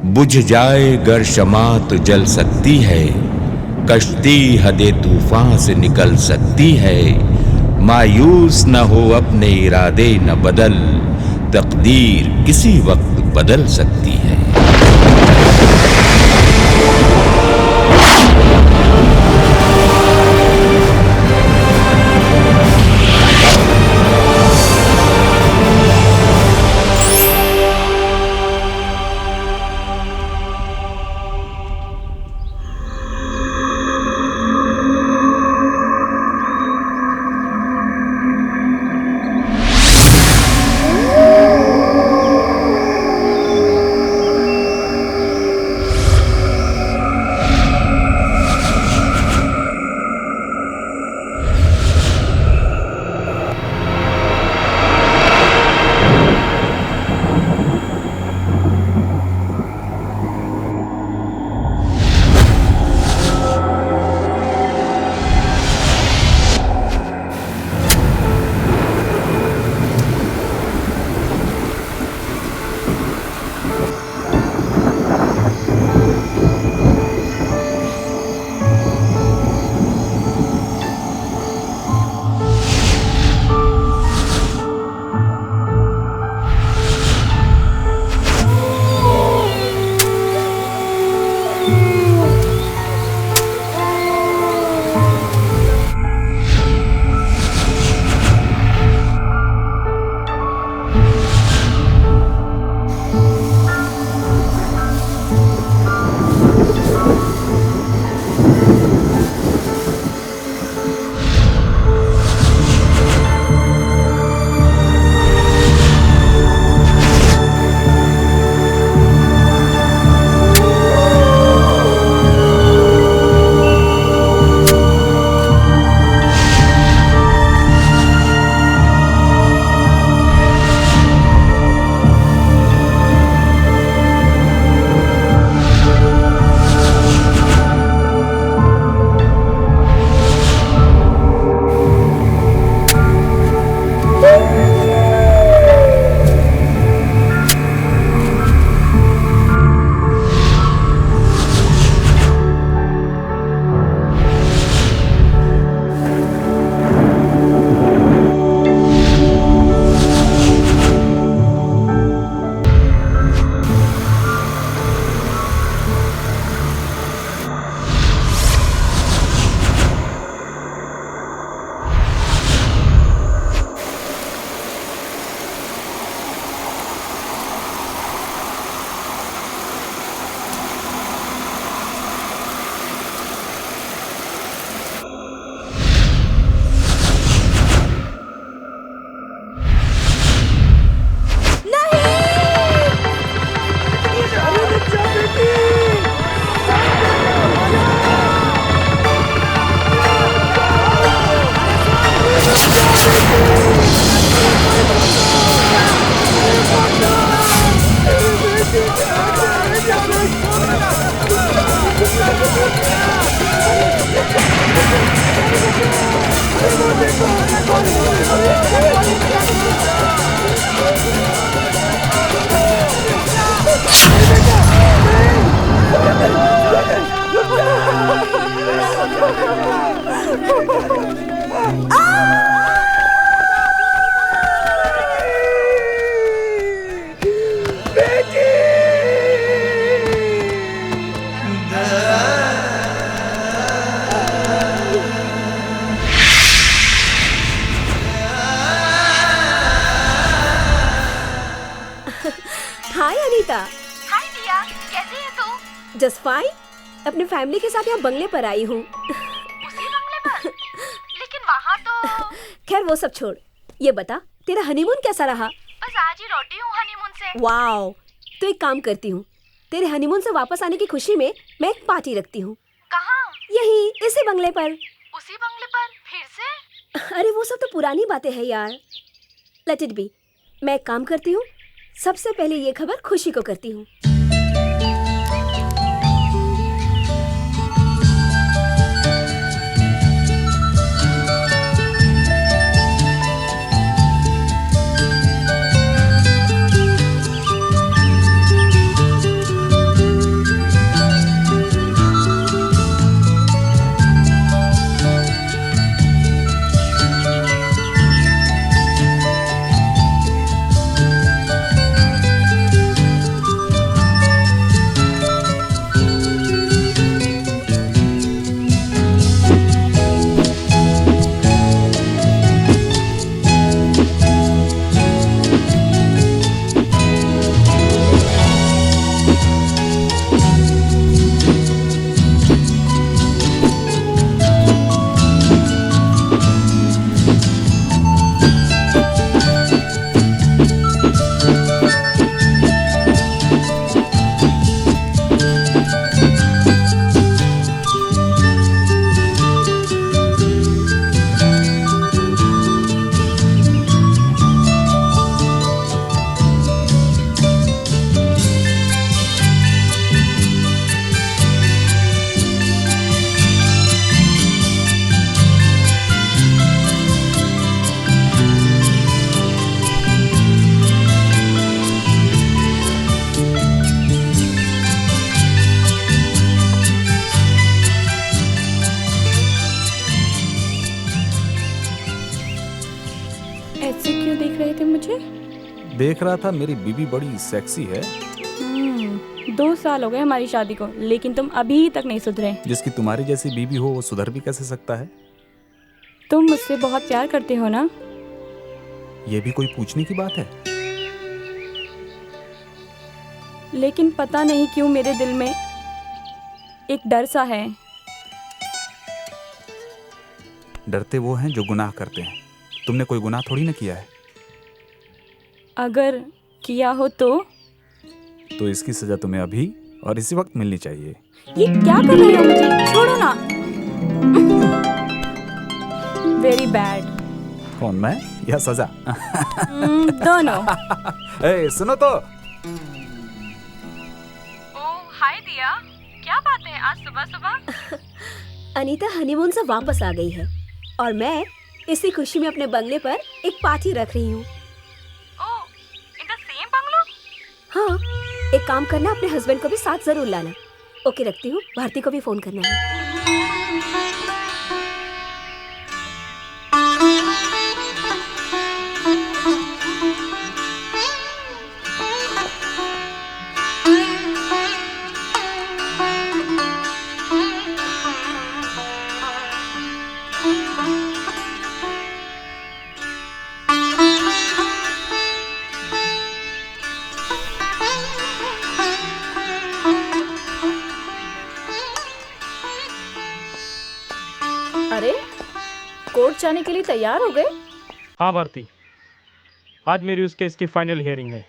बुझ जाए गर शमा तो जल सकती है, कश्ती हदे तूफान से निकल सकती है। मायूस न हो अपने इरादे न बदल, तकदीर किसी वक्त बदल सकती है। हाय अनीता। हाय दिया, कैसी है तू? Just fine. अपने फैमिली के साथ यहाँ बंगले पर आई हूँ। उसी बंगले पर? लेकिन वहाँ तो खैर वो सब छोड़, ये बता तेरा हनीमून कैसा रहा? बस आज ही लौटी हूँ हनीमून से। वाओ, तो एक काम करती हूँ, तेरे हनीमून से वापस आने की खुशी में मैं एक पार्टी रखती हूँ। कहाँ? यही इसी बंगले पर। उसी बंगले पर फिर से? अरे वो सब तो पुरानी बातें हैं यार, लेट इट बी। मैं एक काम करती हूँ, सबसे पहले ये खबर खुशी को करती हूँ। देख रहा था मेरी बीबी बड़ी सेक्सी है। 2 साल हो गए हमारी शादी को, लेकिन तुम अभी तक नहीं सुधरे। जिसकी तुम्हारी जैसी बीबी हो वो सुधर भी कैसे सकता है? तुम मुझसे बहुत प्यार करते हो ना? ये भी कोई पूछने की बात है? लेकिन पता नहीं क्यों मेरे दिल में एक डर सा है। डरते वो हैं जो गुनाह करते हैं। तुमने कोई गुनाह थोड़ी ना किया है। अगर किया हो तो इसकी सजा तुम्हें अभी और इसी वक्त मिलनी चाहिए। ये क्या कर रहे हो? मुझे छोड़ो ना। Very bad. कौन, मैं या सजा? दोनों। ए, सुनो तो। हाय दिया, क्या बात है आज सुबह सुबह? अनीता हनीमून से वापस आ गई है और मैं इसी खुशी में अपने बंगले पर एक पार्टी रख रही हूँ। ओह, इन द सेम बंगलो? हाँ, एक काम करना, अपने हस्बैंड को भी साथ जरूर लाना। ओके, रखती हूँ। भारती को भी फोन करना है। अरे, कोर्ट जाने के लिए तैयार हो गए? हाँ भारती, आज मेरी उस केस की फाइनल हियरिंग है।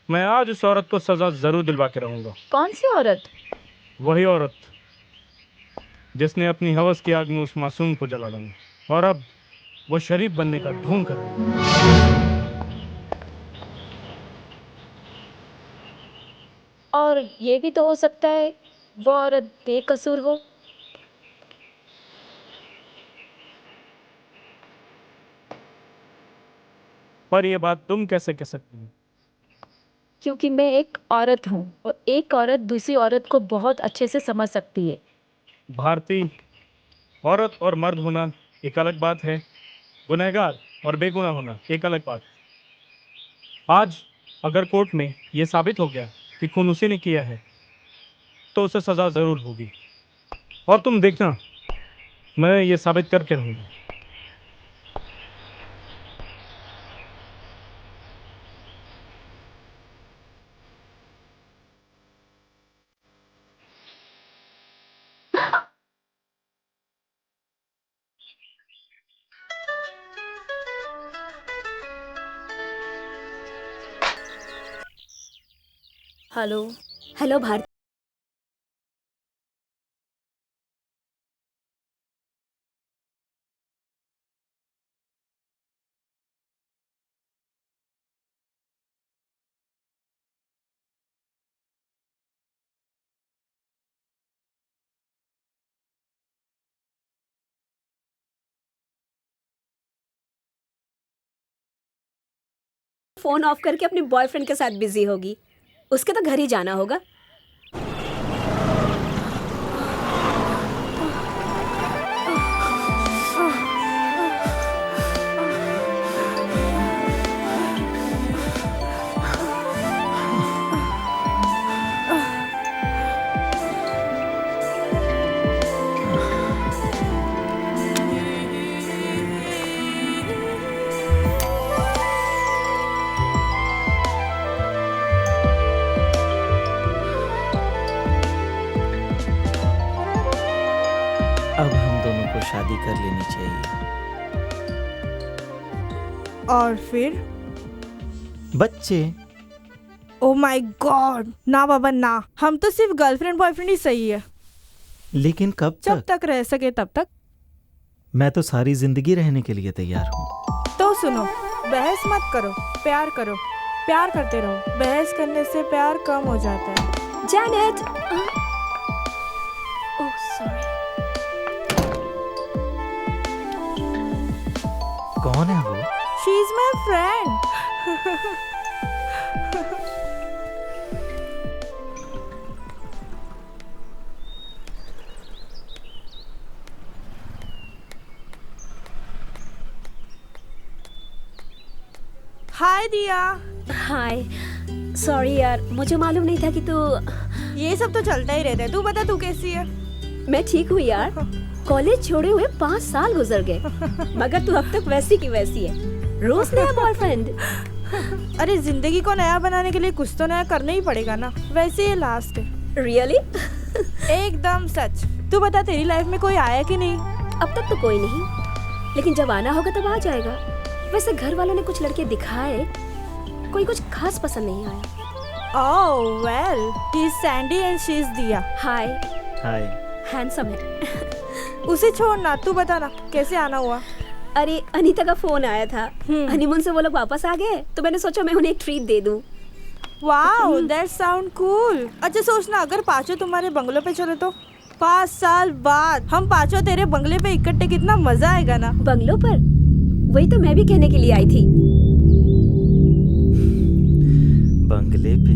मैं आज उस औरत को सजा जरूर दिलवा के रहूंगा। कौन सी औरत? वही औरत जिसने अपनी हवस की आग में उस मासूम को जला डाला और अब वो शरीफ बनने का ढोंग कर रही है। और ये भी तो हो सकता है वो औरत बेकसूर हो। पर ये बात तुम कैसे कह सकती हो? क्योंकि मैं एक औरत हूँ और एक औरत दूसरी औरत को बहुत अच्छे से समझ सकती है। भारती, औरत और मर्द होना एक अलग बात है, गुनहगार और बेगुनाह होना एक अलग बात है। आज अगर कोर्ट में ये साबित हो गया कि खून उसी ने किया है तो उसे सजा जरूर होगी। और तुम देखना, मैं ये साबित करके रहूंगा। Hello. Hello Bharti. Phone off करके अपने बॉयफ्रेंड के साथ बिजी होगी। उसके तो घर ही जाना होगा। अब हम दोनों को शादी कर लेनी चाहिए। और फिर? बच्चे। ओ माय गॉड, ना बाबा ना, हम तो सिर्फ गर्लफ्रेंड बॉयफ्रेंड ही सही है। लेकिन कब जब तक? तक रह सके तब तक। मैं तो सारी जिंदगी रहने के लिए तैयार हूँ। तो सुनो, बहस मत करो, प्यार करो, प्यार करते रहो। बहस करने से प्यार कम हो जाता है। जैनेट। Oh sorry. कौन है वो? She is my friend. Hi Diya. Hi. Sorry यार, मुझे मालूम नहीं था कि तू। ये सब तो चलता ही रहता है। तू बता, तू कैसी है? मैं ठीक हूँ यार। कॉलेज छोड़े हुए 5 साल गुजर गए, मगर तू अब तक वैसी की वैसी है। रोज नया बॉयफ्रेंड। अरे जिंदगी को नया बनाने के लिए कुछ तो नया करना ही पड़ेगा ना। वैसे ये लास्ट है। रियली? एकदम सच। तू बता, तेरी लाइफ में कोई आया कि नहीं? अब तक तो कोई नहीं, लेकिन जब आना होगा तब आ जाएगा। वैसे घर वालों ने कुछ लड़के दिखाए, कोई कुछ खास पसंद नहीं आया। ओह well, he is Sandy and she is दिया। हाय। हाय। हैंडसम है। उसे छोड़ ना, तू बता ना कैसे आना हुआ? अरे अनीता का फोन आया था। हम्म। हनीमून से वो लोग वापस आ गए, तो मैंने सोचा मैं उन्हें एक ट्रीट दे दूं। Wow, that sound cool. अच्छा सोचना, अगर पांचों तुम्हारे बंगलों पे चले तो 5 साल बाद हम पांचों तेरे बंगले पे इकट्ठे, कितना मजा आएगा ना। बंगलों पर? वही तो मैं भी कहने के लिए आई थी। बंगले पे?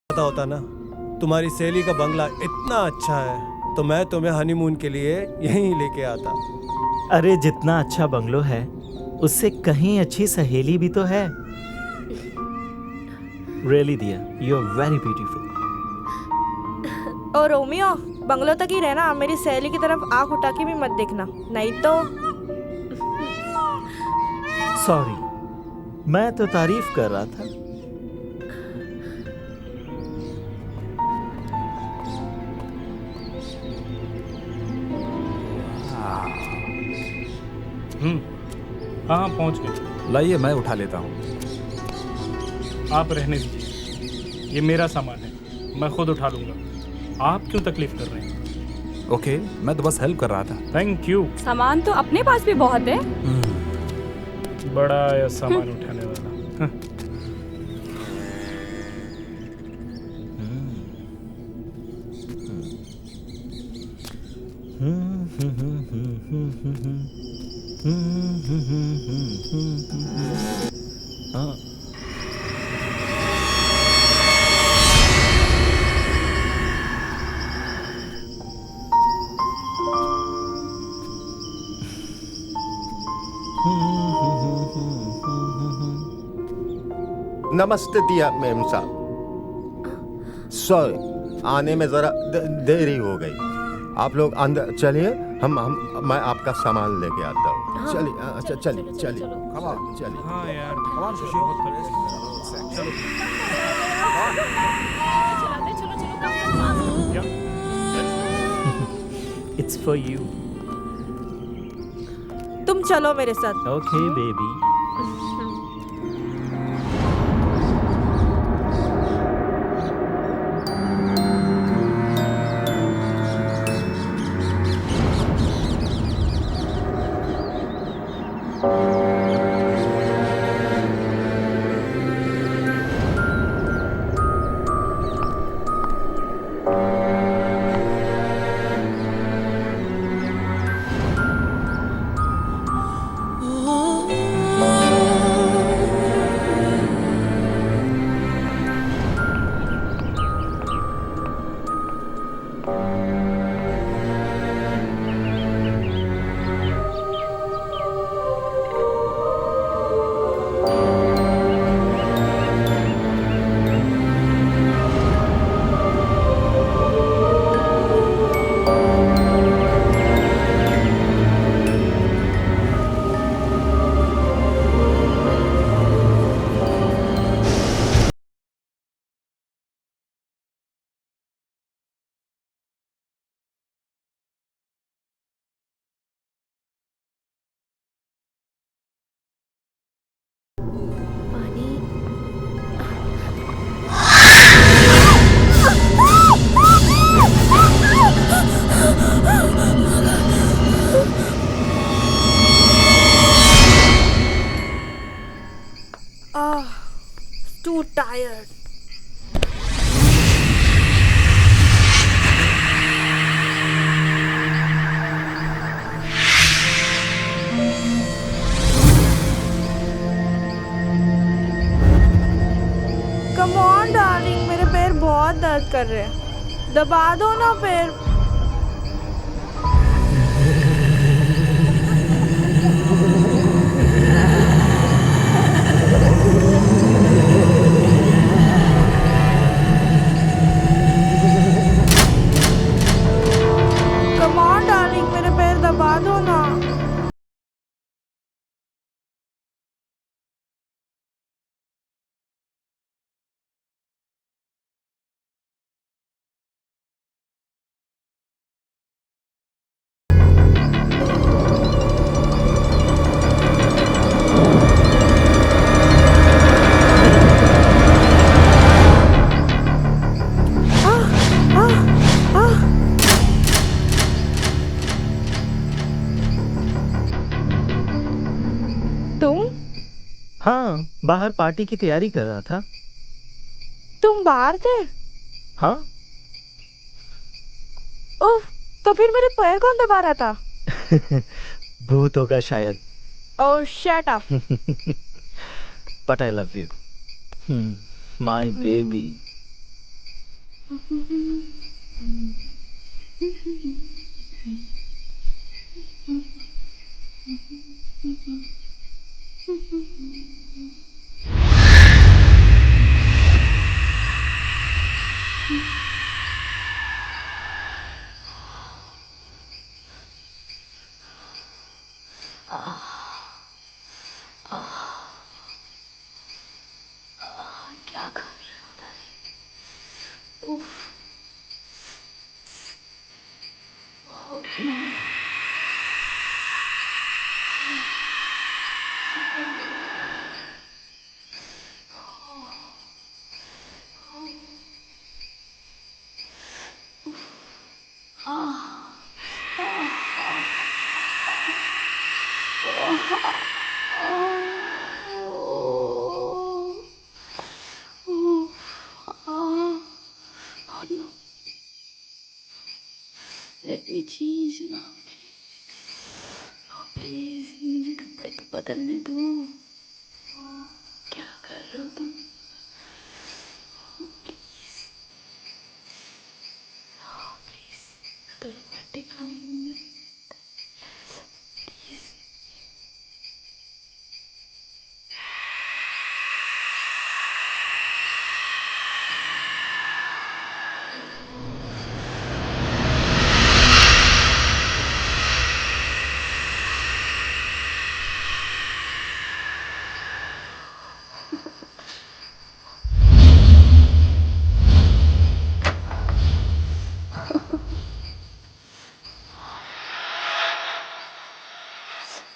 पता होता ना तुम्हारी सहेली का बंगला इतना अच्छा है तो मैं तुम्हें हनीमून के लिए यहीं लेके आता। अरे जितना अच्छा बंगलो है उससे कहीं अच्छी सहेली भी तो है। Really dear, you are very beautiful. और रोमियो, बंगलो तक ही रहना, मेरी सहेली की तरफ आंख उठा के भी मत देखना, नहीं तो। सॉरी, मैं तो तारीफ कर रहा था। हाँ पहुंच गए। लाइए मैं उठा लेता हूँ। आप रहने दीजिए, ये मेरा सामान है, मैं खुद उठा लूंगा। आप क्यों तकलीफ कर रहे हैं? ओके, मैं तो बस हेल्प कर रहा था। Thank you. सामान तो अपने पास भी बहुत है। बड़ा या सामान उठाने वाला। नमस्ते दिया मैम साहब। सॉरी, आने में जरा देरी हो गई। आप लोग अंदर चलिए, मैं आपका सामान लेके आता हूँ। चलिए, अच्छा चलिए चलिए चलिए। हाँ यार, बहुत चलो। It's for you. तुम चलो मेरे साथ। Okay baby. Too tired. Come on darling, मेरे पैर बहुत दर्द कर रहे हैं, दबा दो ना पैर। हाँ, बाहर पार्टी की तैयारी कर रहा था। तुम बाहर थे? हाँ। उफ, तो फिर मेरे पैर कौन दबा रहा था? भूत होगा शायद। Oh, shut up. But I love you. My baby. क्या कर रहे हो? उफ। Let me change now. Please, मुझे कपड़े तो बदलने दो। क्या कर रहे हो तुम? Please, तो रोमांटिक खाऊंगी।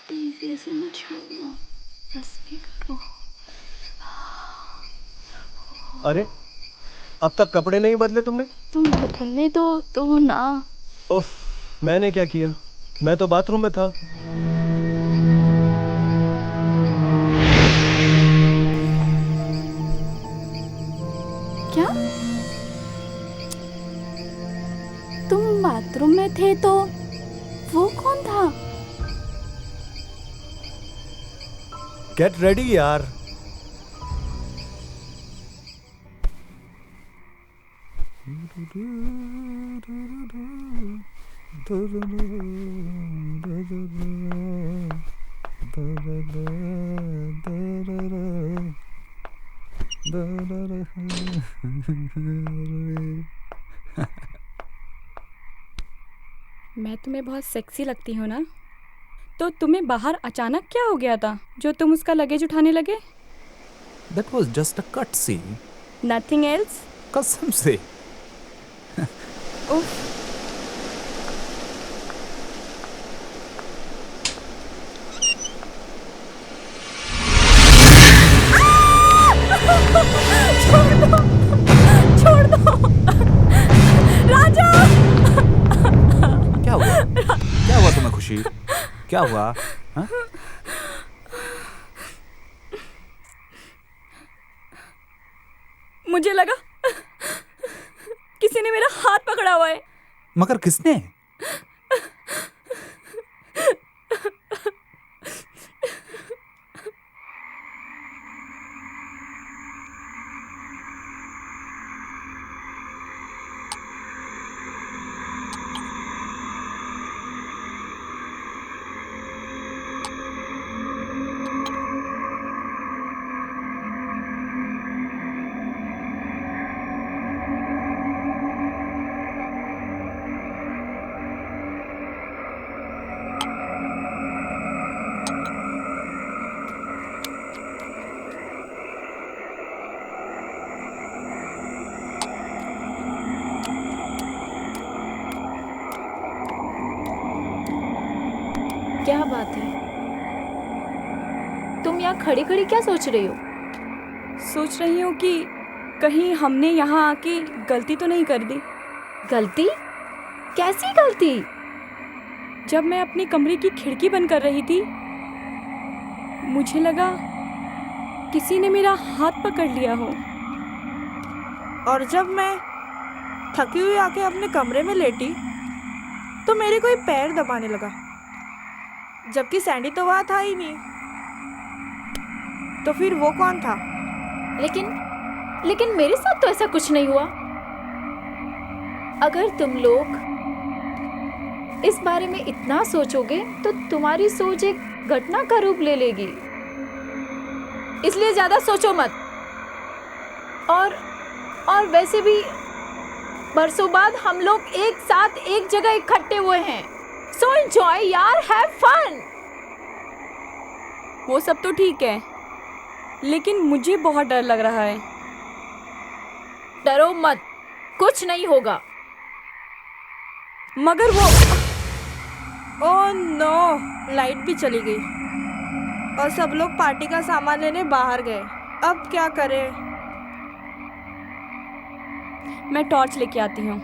प्लीज ऐसे मत छोड़ना, बस भी करो। अरे अब तक कपड़े नहीं बदले तुमने? तुम बदलने दो ना। ओह, मैंने क्या किया? मैं तो बाथरूम में था। क्या? तुम बाथरूम में थे तो वो कौन था? गेट रेडी यार। मैं तुम्हें बहुत सेक्सी लगती हूँ ना? तो तुम्हें बाहर अचानक क्या हो गया था जो तुम उसका लगेज उठाने लगे? That was just a cut scene. Nothing else? कसम से। उफ। छोड़ दो राजा। क्या हुआ? क्या हुआ तुम्हें खुशी? क्या हुआ? हाँ? मुझे लगा किसी ने मेरा हाथ पकड़ा हुआ है। मगर किसने? क्या बात है? तुम यहाँ खड़ी खड़ी क्या सोच रही हो? सोच रही हूँ कि कहीं हमने यहाँ आके गलती तो नहीं कर दी। गलती? कैसी गलती? जब मैं अपने कमरे की खिड़की बंद कर रही थी, मुझे लगा किसी ने मेरा हाथ पकड़ लिया हो। और जब मैं थकी हुई आके अपने कमरे में लेटी तो मेरे कोई पैर दबाने लगा, जबकि सैंडी तो वहाँ था ही नहीं। तो फिर वो कौन था? लेकिन मेरे साथ तो ऐसा कुछ नहीं हुआ। अगर तुम लोग इस बारे में इतना सोचोगे तो तुम्हारी सोच एक घटना का रूप ले लेगी, इसलिए ज्यादा सोचो मत। और वैसे भी बरसों बाद हम लोग एक साथ एक जगह इकट्ठे हुए हैं, सो एंजॉय यार, हैव फन। वो सब तो ठीक है, लेकिन मुझे बहुत डर लग रहा है। डरो मत, कुछ नहीं होगा। मगर वो ओह नो, लाइट भी चली गई और सब लोग पार्टी का सामान लेने बाहर गए। अब क्या करें? मैं टॉर्च लेके आती हूँ।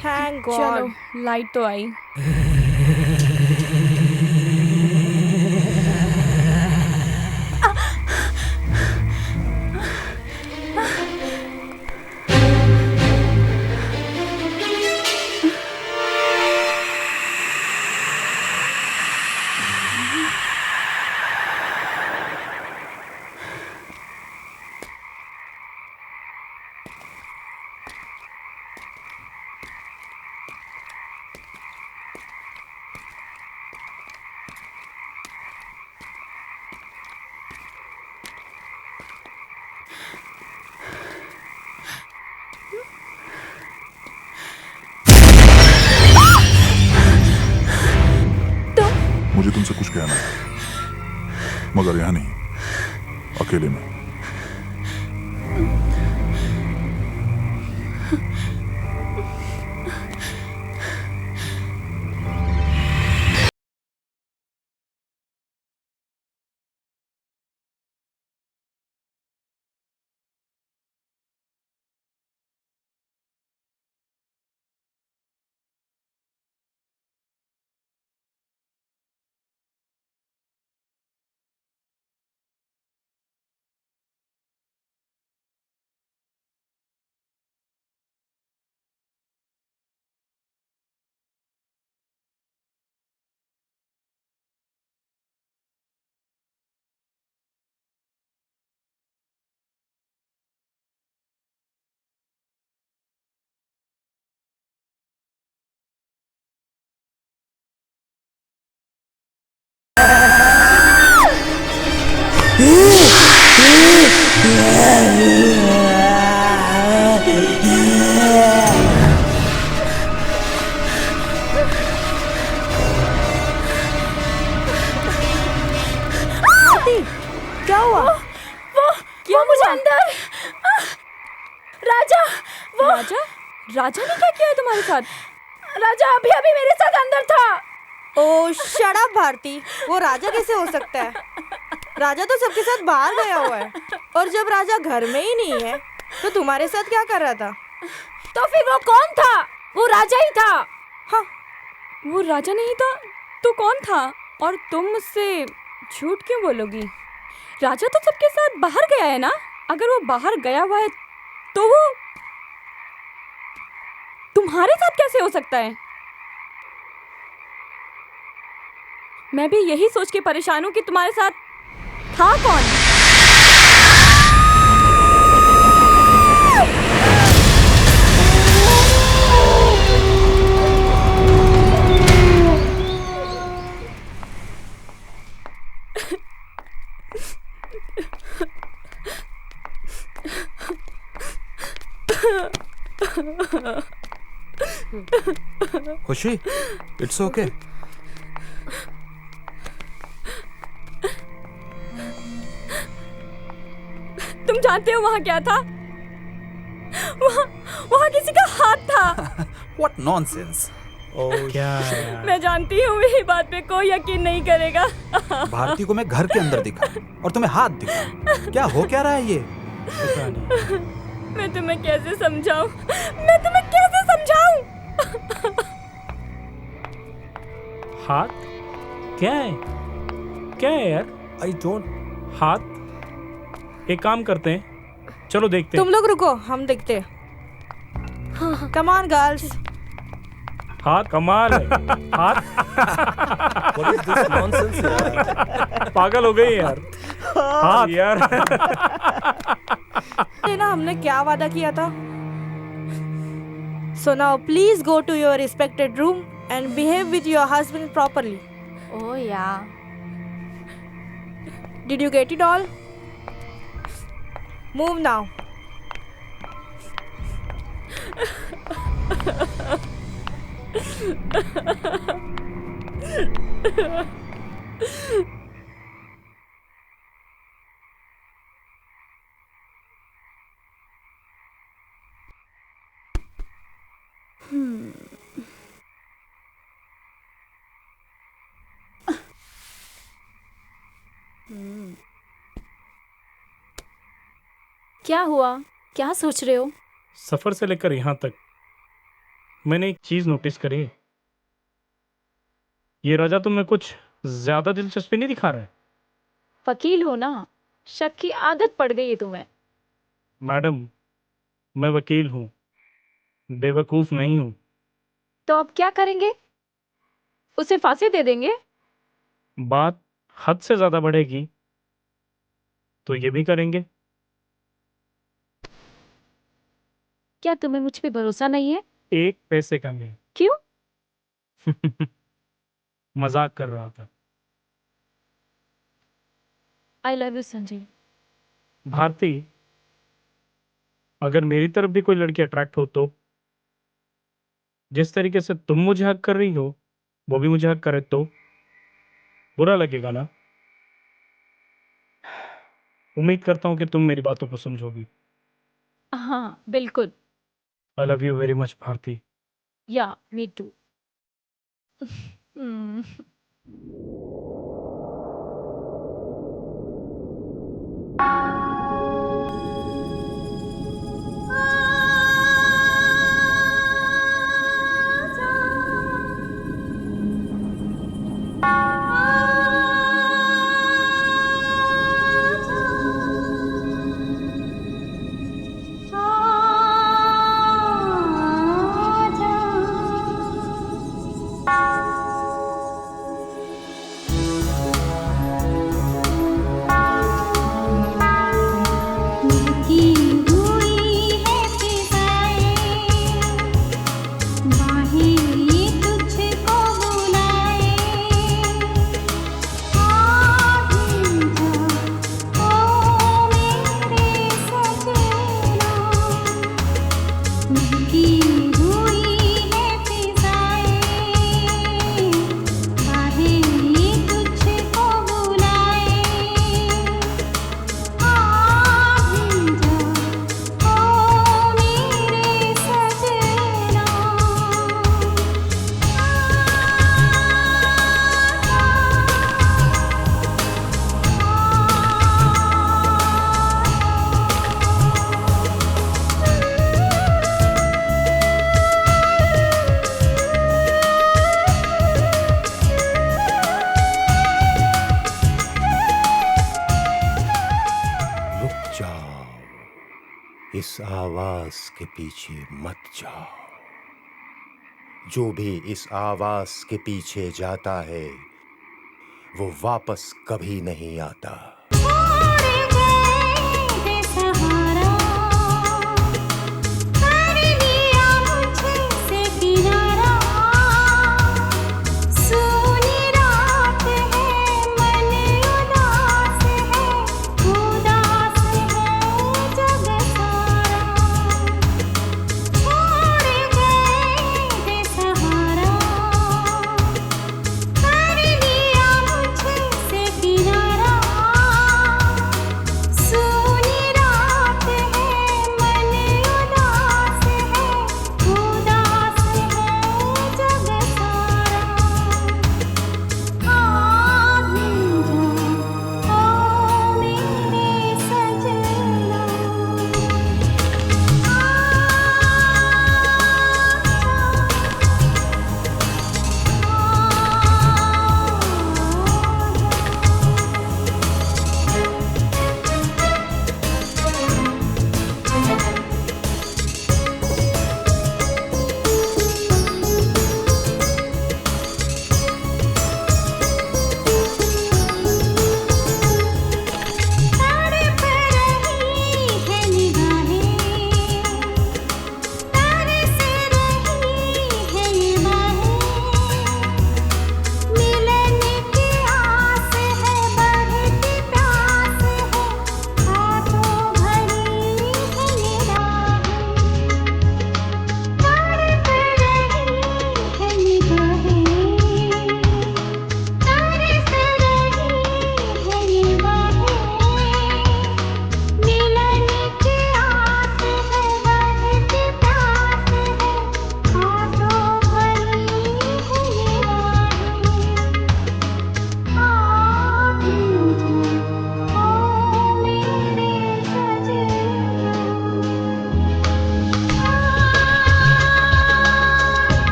Thank God. चलो, लाइट तो आई। मुझे तुमसे कुछ कहना है, मगर यहाँ नहीं, अकेले में। क्या हुआ? वो मुझे अंदर। राजा, वो राजा ने क्या किया है तुम्हारे साथ? राजा अभी अभी मेरे साथ अंदर था। ओह शट अप भारती, वो राजा कैसे हो सकता है? राजा तो सबके साथ बाहर गया हुआ है, और जब राजा घर में ही नहीं है तो तुम्हारे साथ क्या कर रहा था? तो फिर वो कौन था? वो राजा ही था। हाँ, वो राजा नहीं था तो कौन था? और तुम मुझसे झूठ क्यों बोलोगी? राजा तो सबके साथ बाहर गया है ना? अगर वो बाहर गया हुआ है तो वो तुम्हारे साथ कैसे हो सकता है? मैं भी यही सोच के परेशान हूं कि तुम्हारे साथ था कौन? खुशी, इट्स ओके। तुम जानते हो वहाँ क्या था? वहाँ किसी का हाथ था। What nonsense! क्या मैं जानती हूँ मेरी बात पे कोई यकीन नहीं करेगा। भारती को मैं घर के अंदर दिखा और तुम्हें हाथ दिखा। क्या हो क्या रहा है ये? पता नहीं। मैं तुम्हें कैसे समझाऊं? मैं तुम्हें कैसे समझाऊं? हाथ क्या है? क्या है यार? I don't. हाथ? एक काम करते हैं, चलो देखते हैं। तुम लोग रुको, हम देखते हैं। Come on girls. हाथ कमाल है। हाथ What is this nonsense यार? पागल हो गई यार। हाथ यार। ना हमने क्या वादा किया था? So now please go to your respected room and behave with your husband properly. Oh yeah. Did you get it all? Move now. क्या हुआ? क्या सोच रहे हो? सफर से लेकर यहाँ तक मैंने एक चीज नोटिस करी है। ये राजा तुम्हें कुछ ज्यादा दिलचस्पी नहीं दिखा रहा है। वकील हो ना, शक की आदत पड़ गई है तुम्हें। मैडम, मैं वकील हूँ, बेवकूफ नहीं हूँ। तो अब क्या करेंगे? उसे फांसी दे देंगे? बात हद से ज्यादा बढ़ेगी तो ये भी करेंगे। क्या तुम्हें मुझ पे भरोसा नहीं है? एक पैसे का नहीं। क्यों? मजाक कर रहा था। I love you Sanjay. Bharti, अगर मेरी तरफ भी कोई लड़की अट्रैक्ट हो तो जिस तरीके से तुम मुझे हक कर रही हो वो भी मुझे हक करे तो बुरा लगेगा ना? उम्मीद करता हूं कि तुम मेरी बातों को समझोगी। हाँ बिल्कुल। I love you very much Bharti. Yeah me to. इस आवाज के पीछे मत जाओ। जो भी इस आवाज के पीछे जाता है वो वापस कभी नहीं आता।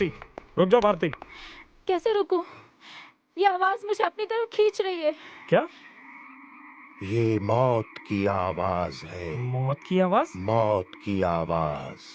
भारती, रुक जाओ भारती। कैसे रुकूं? ये आवाज मुझे अपनी तरफ खींच रही है। क्या? ये मौत की आवाज है। मौत की आवाज? मौत की आवाज।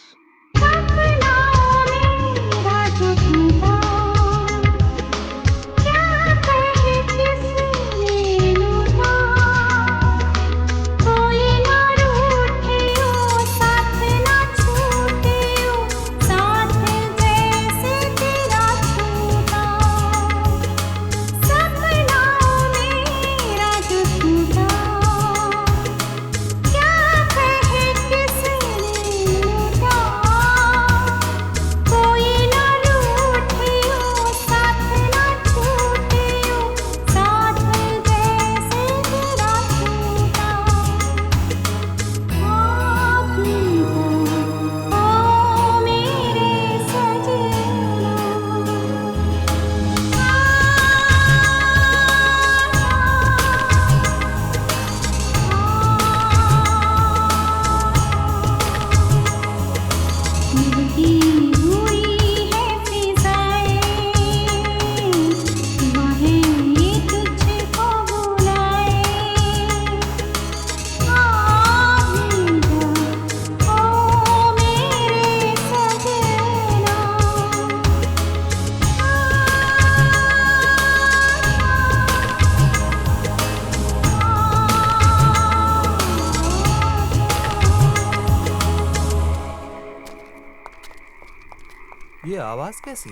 ये आवाज कैसी?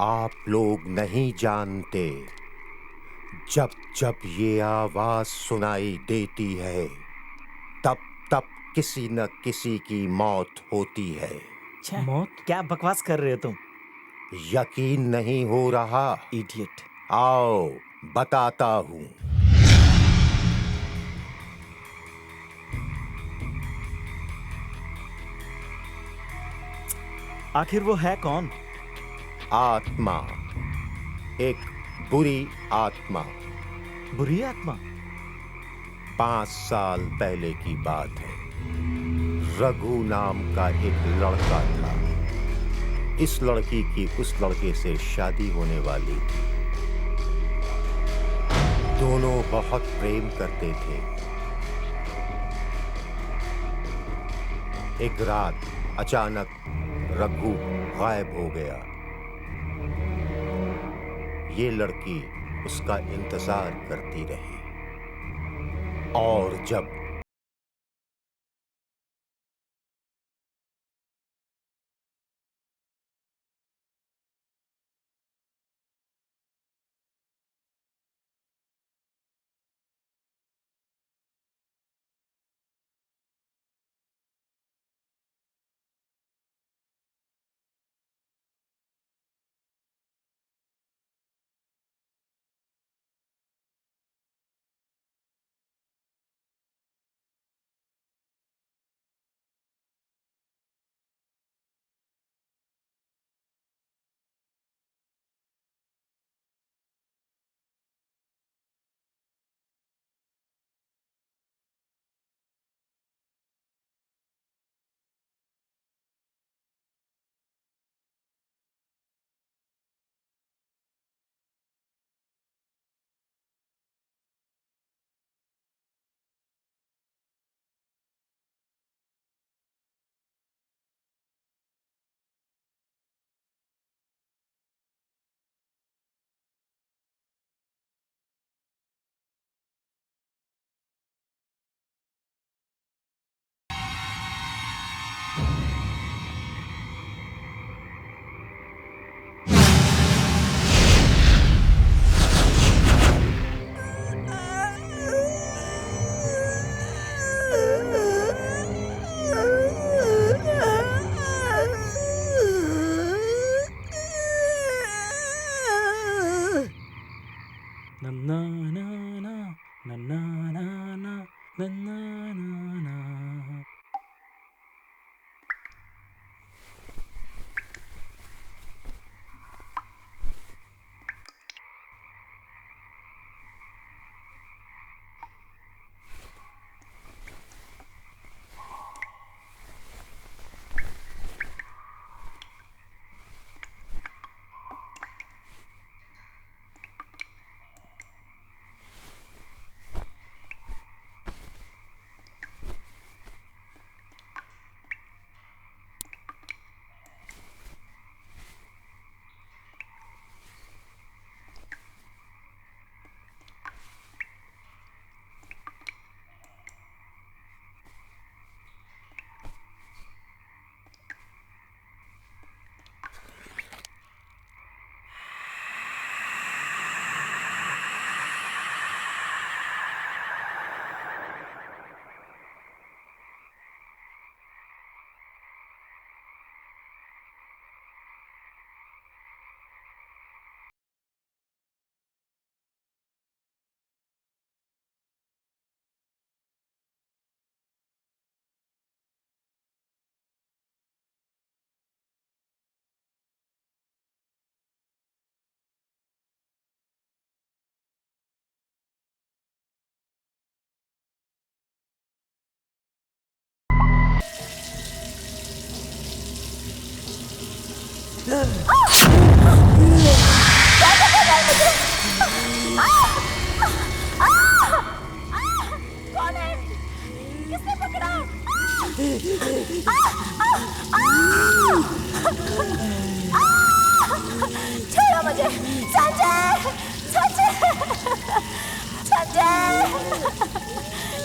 आप लोग नहीं जानते, जब जब ये आवाज सुनाई देती है तब तब किसी न किसी की मौत होती है। मौत? क्या बकवास कर रहे हो तुम? यकीन नहीं हो रहा? इडियट। आओ बताता हूं। आखिर वो है कौन? आत्मा, एक बुरी आत्मा। बुरी आत्मा? 5 साल पहले की बात है। रघु नाम का एक लड़का था। इस लड़की की उस लड़के से शादी होने वाली थी। दोनों बहुत प्रेम करते थे। एक रात अचानक रघु गायब हो गया। ये लड़की उसका इंतजार करती रही और जब कौन है? किसने पकड़ा? छोड़ो मुझे, संजय, संजय, संजय,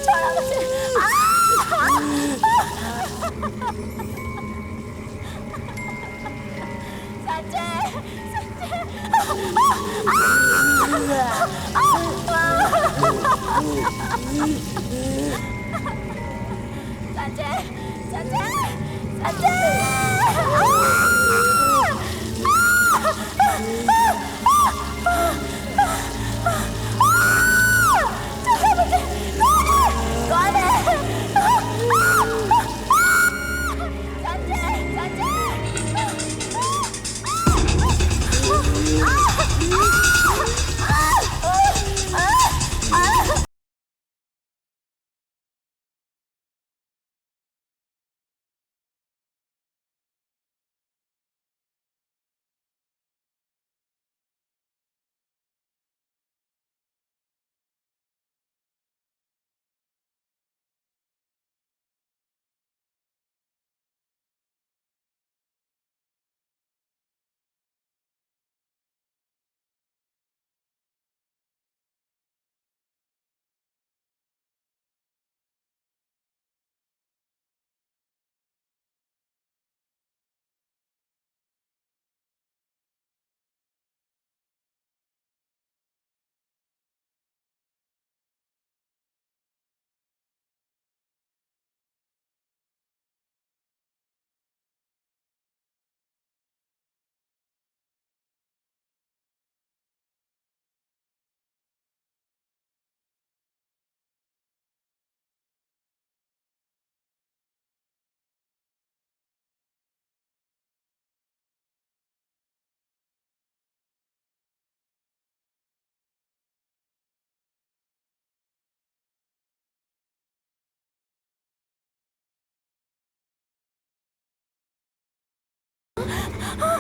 छोड़ो मुझे। संजय, संजय, संजय, कौन है?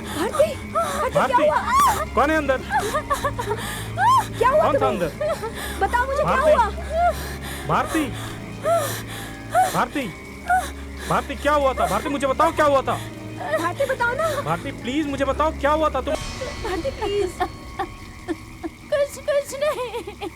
भारती, क्या हुआ? कौन है अंदर? क्या हुआ? कौन था अंदर? बताओ मुझे, क्या भारती, हुआ? भारती, भारती, भारती, क्या हुआ था? भारती, मुझे बताओ क्या हुआ था? भारती, बताओ ना। भारती, प्लीज मुझे बताओ क्या हुआ था तुम? भारती, प्लीज। कुछ नहीं।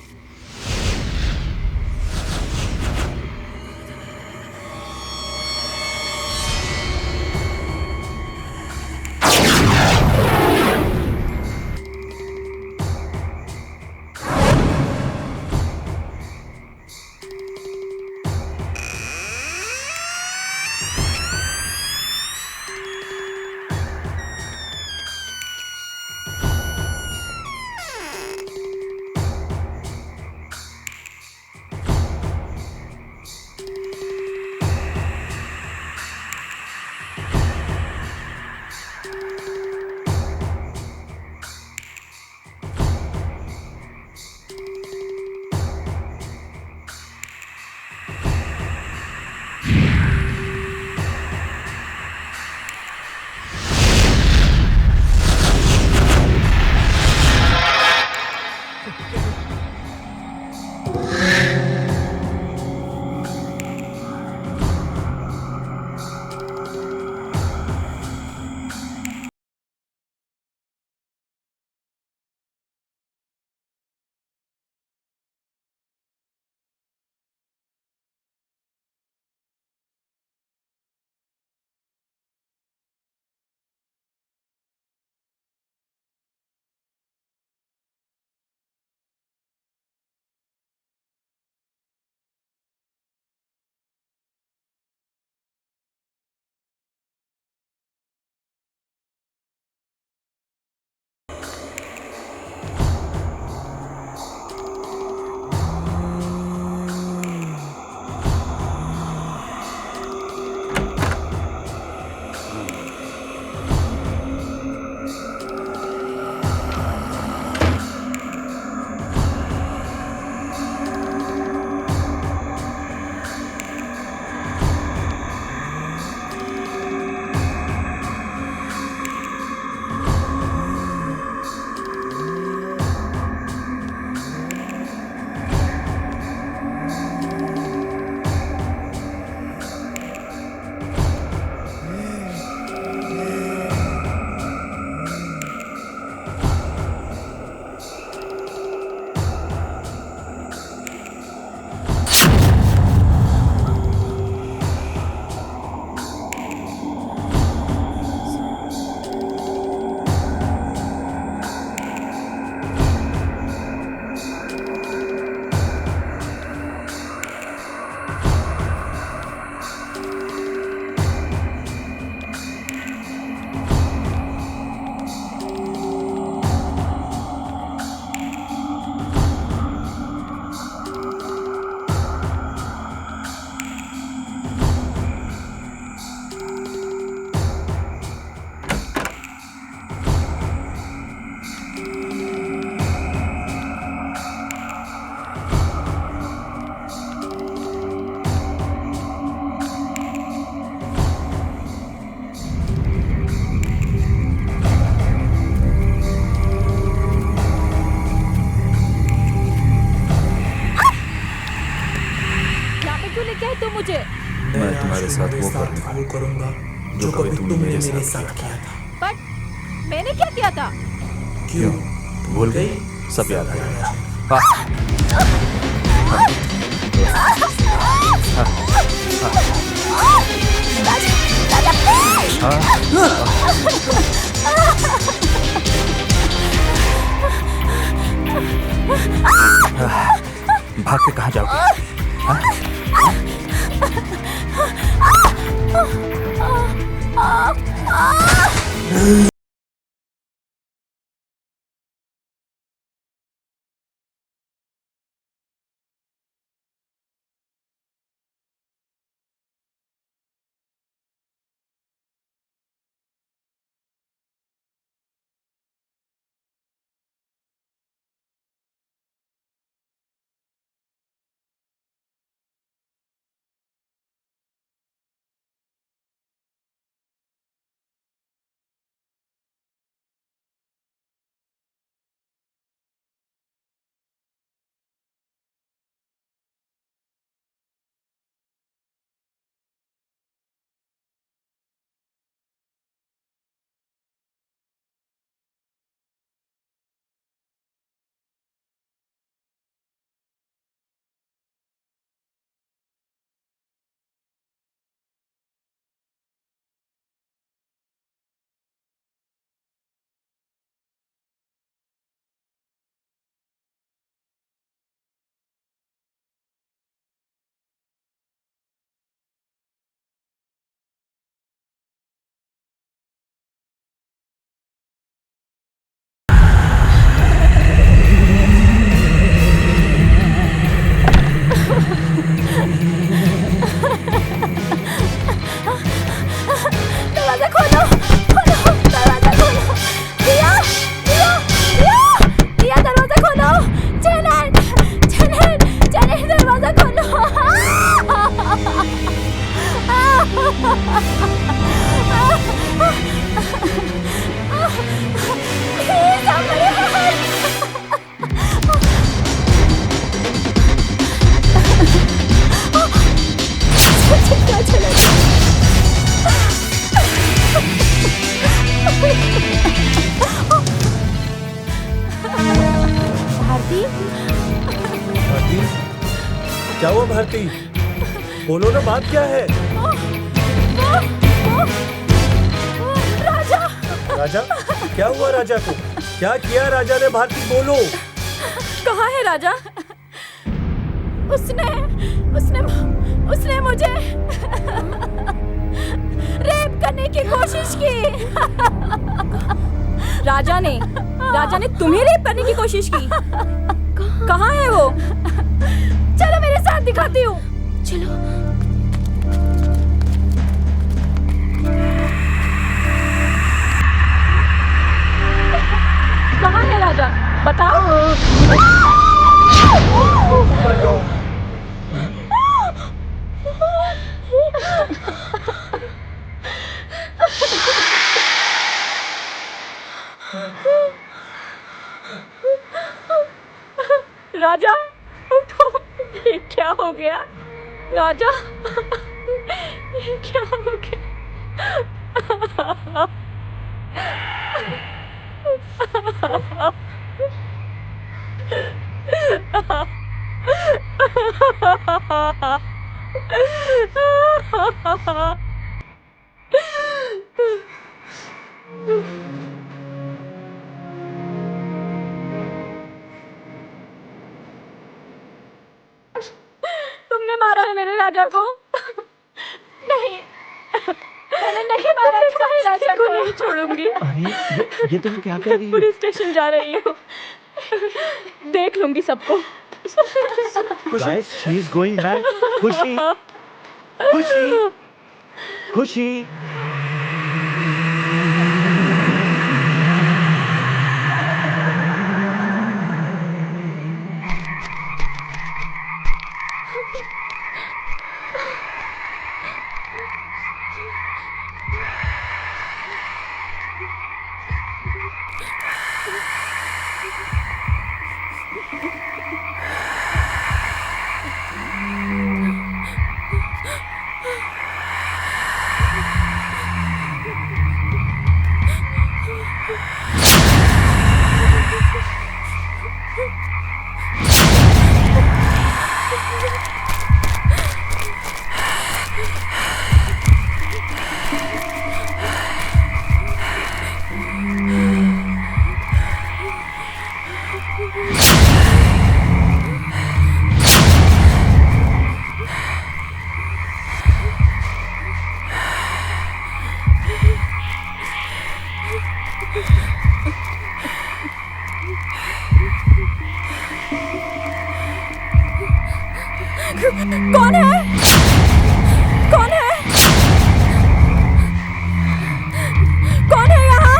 तुम्हारे साथ वो करूंगा जो कभी तुमने मेरे साथ किया था। बट मैंने क्या किया था? क्यों भूल गई? सब याद आ जाएगा। भाग के कहाँ जाओगे? क्या हुआ भारती? बोलो ना, बात क्या है? राजा! राजा? क्या हुआ राजा को? क्या किया राजा ने? भारती बोलो। कहाँ है राजा? उसने मुझे रेप करने की कोशिश की। राजा ने तुम्हें रेप करने की कोशिश की? कहाँ है वो? चलो मेरे साथ दिखाती हूँ। चलो। कहाँ है राजा? बताओ। राजा, ये क्या हो गया? राजा, ये क्या हो गया? तुमने मारा है मेरे राजा को? नहीं, मैंने नहीं मारा तुम्हारे राजा को। नहीं छोड़ूंगी। अरे ये तुम क्या कर रही हो? पुलिस स्टेशन जा रही हूँ। देख लूंगी सबको। Guys, she's going back. खुशी, खुशी, खुशी। कौन है? कौन है? कौन है यहाँ?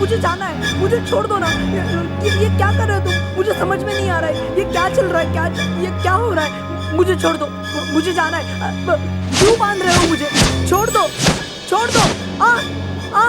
मुझे जाना है, मुझे छोड़ दो ना। ये क्या कर रहे हो तुम? मुझे समझ में नहीं आ रहा है ये क्या चल रहा है, ये क्या हो रहा है? मुझे छोड़ दो, मुझे जाना है। क्यों बांध रहे हो मुझे? छोड़ दो, छोड़ दो। आ आ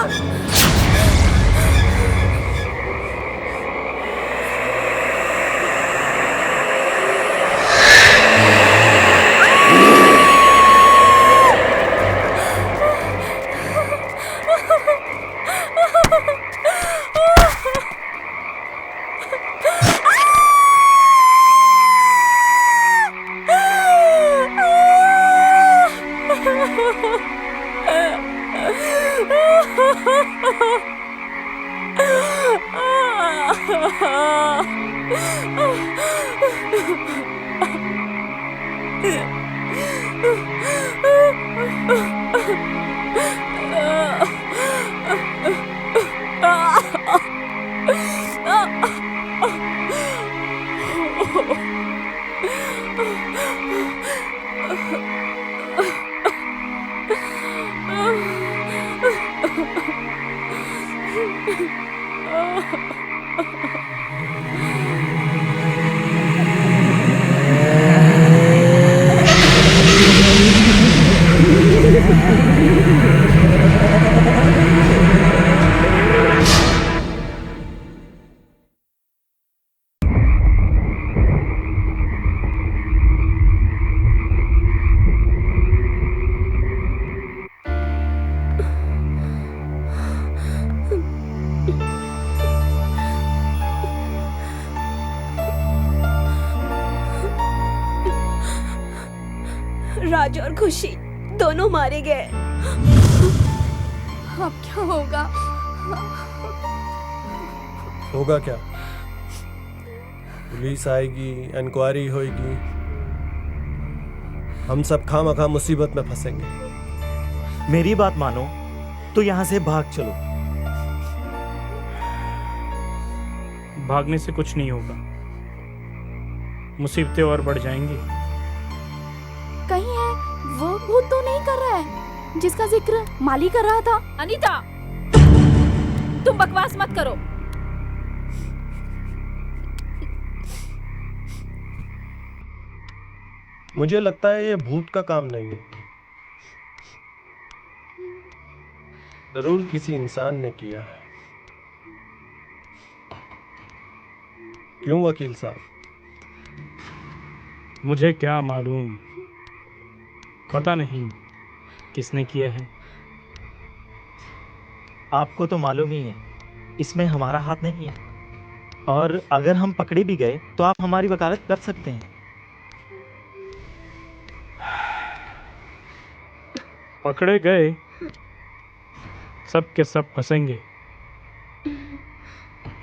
राज और खुशी दोनों मारे गए। अब क्या होगा? होगा क्या? पुलिस आएगी, इंक्वायरी होगी, हम सब खामखा मुसीबत में फंसेंगे। मेरी बात मानो तो यहाँ से भाग चलो। भागने से कुछ नहीं होगा, मुसीबतें और बढ़ जाएंगी। कहीं है वो भूत तो नहीं कर रहा है जिसका जिक्र माली कर रहा था? अनीता, तुम बकवास मत करो। मुझे लगता है ये भूत का काम नहीं है, जरूर किसी इंसान ने किया है। क्यों वकील साहब? मुझे क्या मालूम, पता नहीं किसने किया है। आपको तो मालूम ही है इसमें हमारा हाथ नहीं है, और अगर हम पकड़े भी गए तो आप हमारी वकालत कर सकते हैं। पकड़े गए सब के सब फंसेंगे,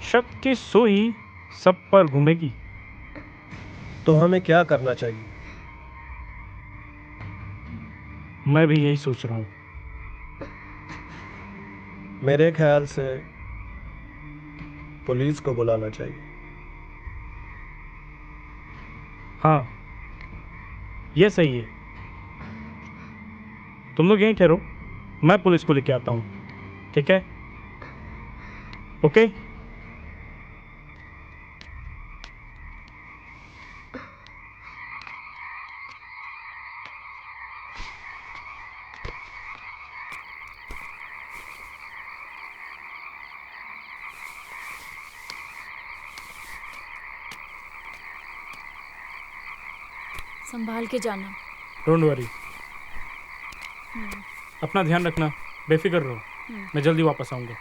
शक की सुई सब पर घूमेगी। तो हमें क्या करना चाहिए? मैं भी यही सोच रहा हूँ। मेरे ख्याल से पुलिस को बुलाना चाहिए। हाँ, ये सही है। तुम लोग यहीं ठहरो, मैं पुलिस को लेके आता हूँ, ठीक है? ओके? संभाल के जाना। डोंट वरी, अपना ध्यान रखना, बेफिक्र रहो, मैं जल्दी वापस आऊँगा।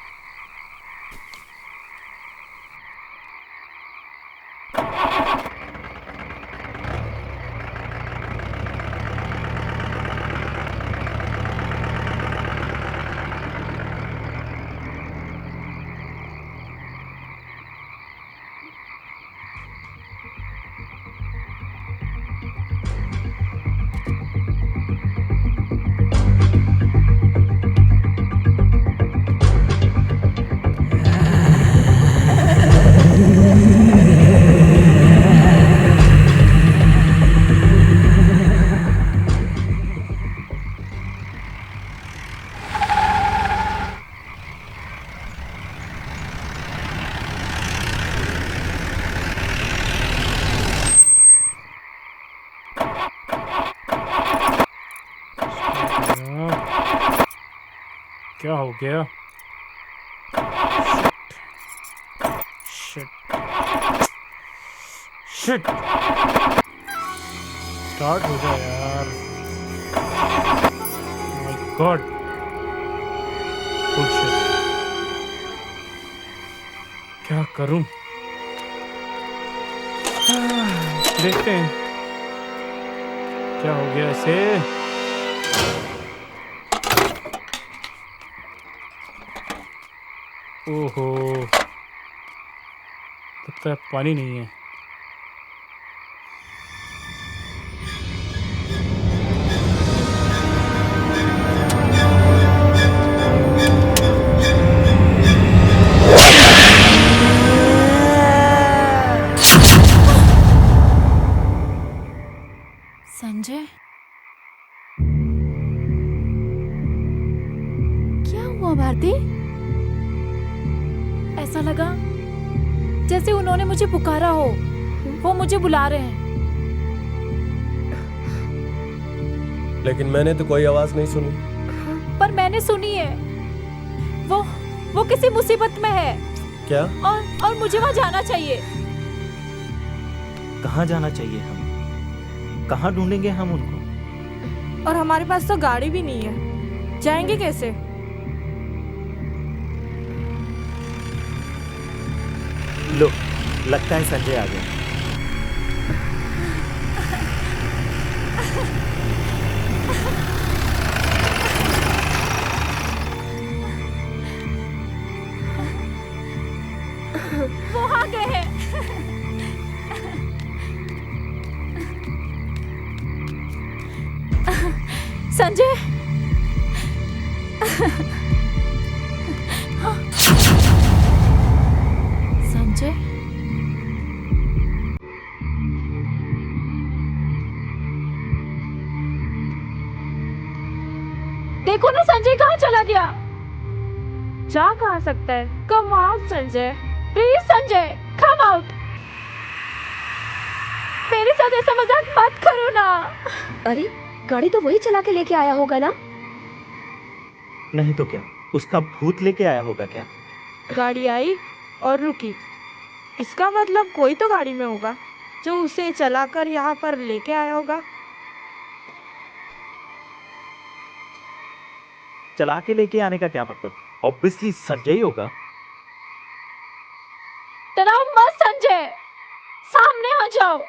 क्या हो गया? शिट शिट, स्टार्ट हो जाए यार। माय गॉड, बुलशिट, क्या करूं? देखते हैं क्या हो गया इसे। ओहो, लगता है पानी नहीं है। संजय, क्या हुआ भारती? ऐसा लगा जैसे उन्होंने मुझे पुकारा हो, वो मुझे बुला रहे हैं। लेकिन मैंने तो कोई आवाज नहीं सुनी। पर मैंने सुनी है, वो किसी मुसीबत में है। क्या? और मुझे वहाँ जाना चाहिए। कहाँ जाना चाहिए? हम कहाँ ढूंढेंगे हम उनको? और हमारे पास तो गाड़ी भी नहीं है, जाएंगे कैसे? लो, लगता है संजय आ गया। वो आ गए हैं। संजय, संजय, देखो ना संजय कहाँ चला गया। जा कहाँ सकता है? Come out Sanjay, please Sanjay, come out. मेरे साथ ऐसा मजाक मत करो ना। अरे गाड़ी तो वही चला के लेके आया होगा ना? नहीं तो क्या, उसका भूत लेके आया होगा क्या? गाड़ी आई और रुकी, इसका मतलब कोई तो गाड़ी में होगा जो उसे चलाकर यहाँ पर लेके आया होगा। चला के लेके आने का क्या मतलब? ऑब्वियसली संजय ही होगा। डराओ मत संजय, सामने आ जाओ।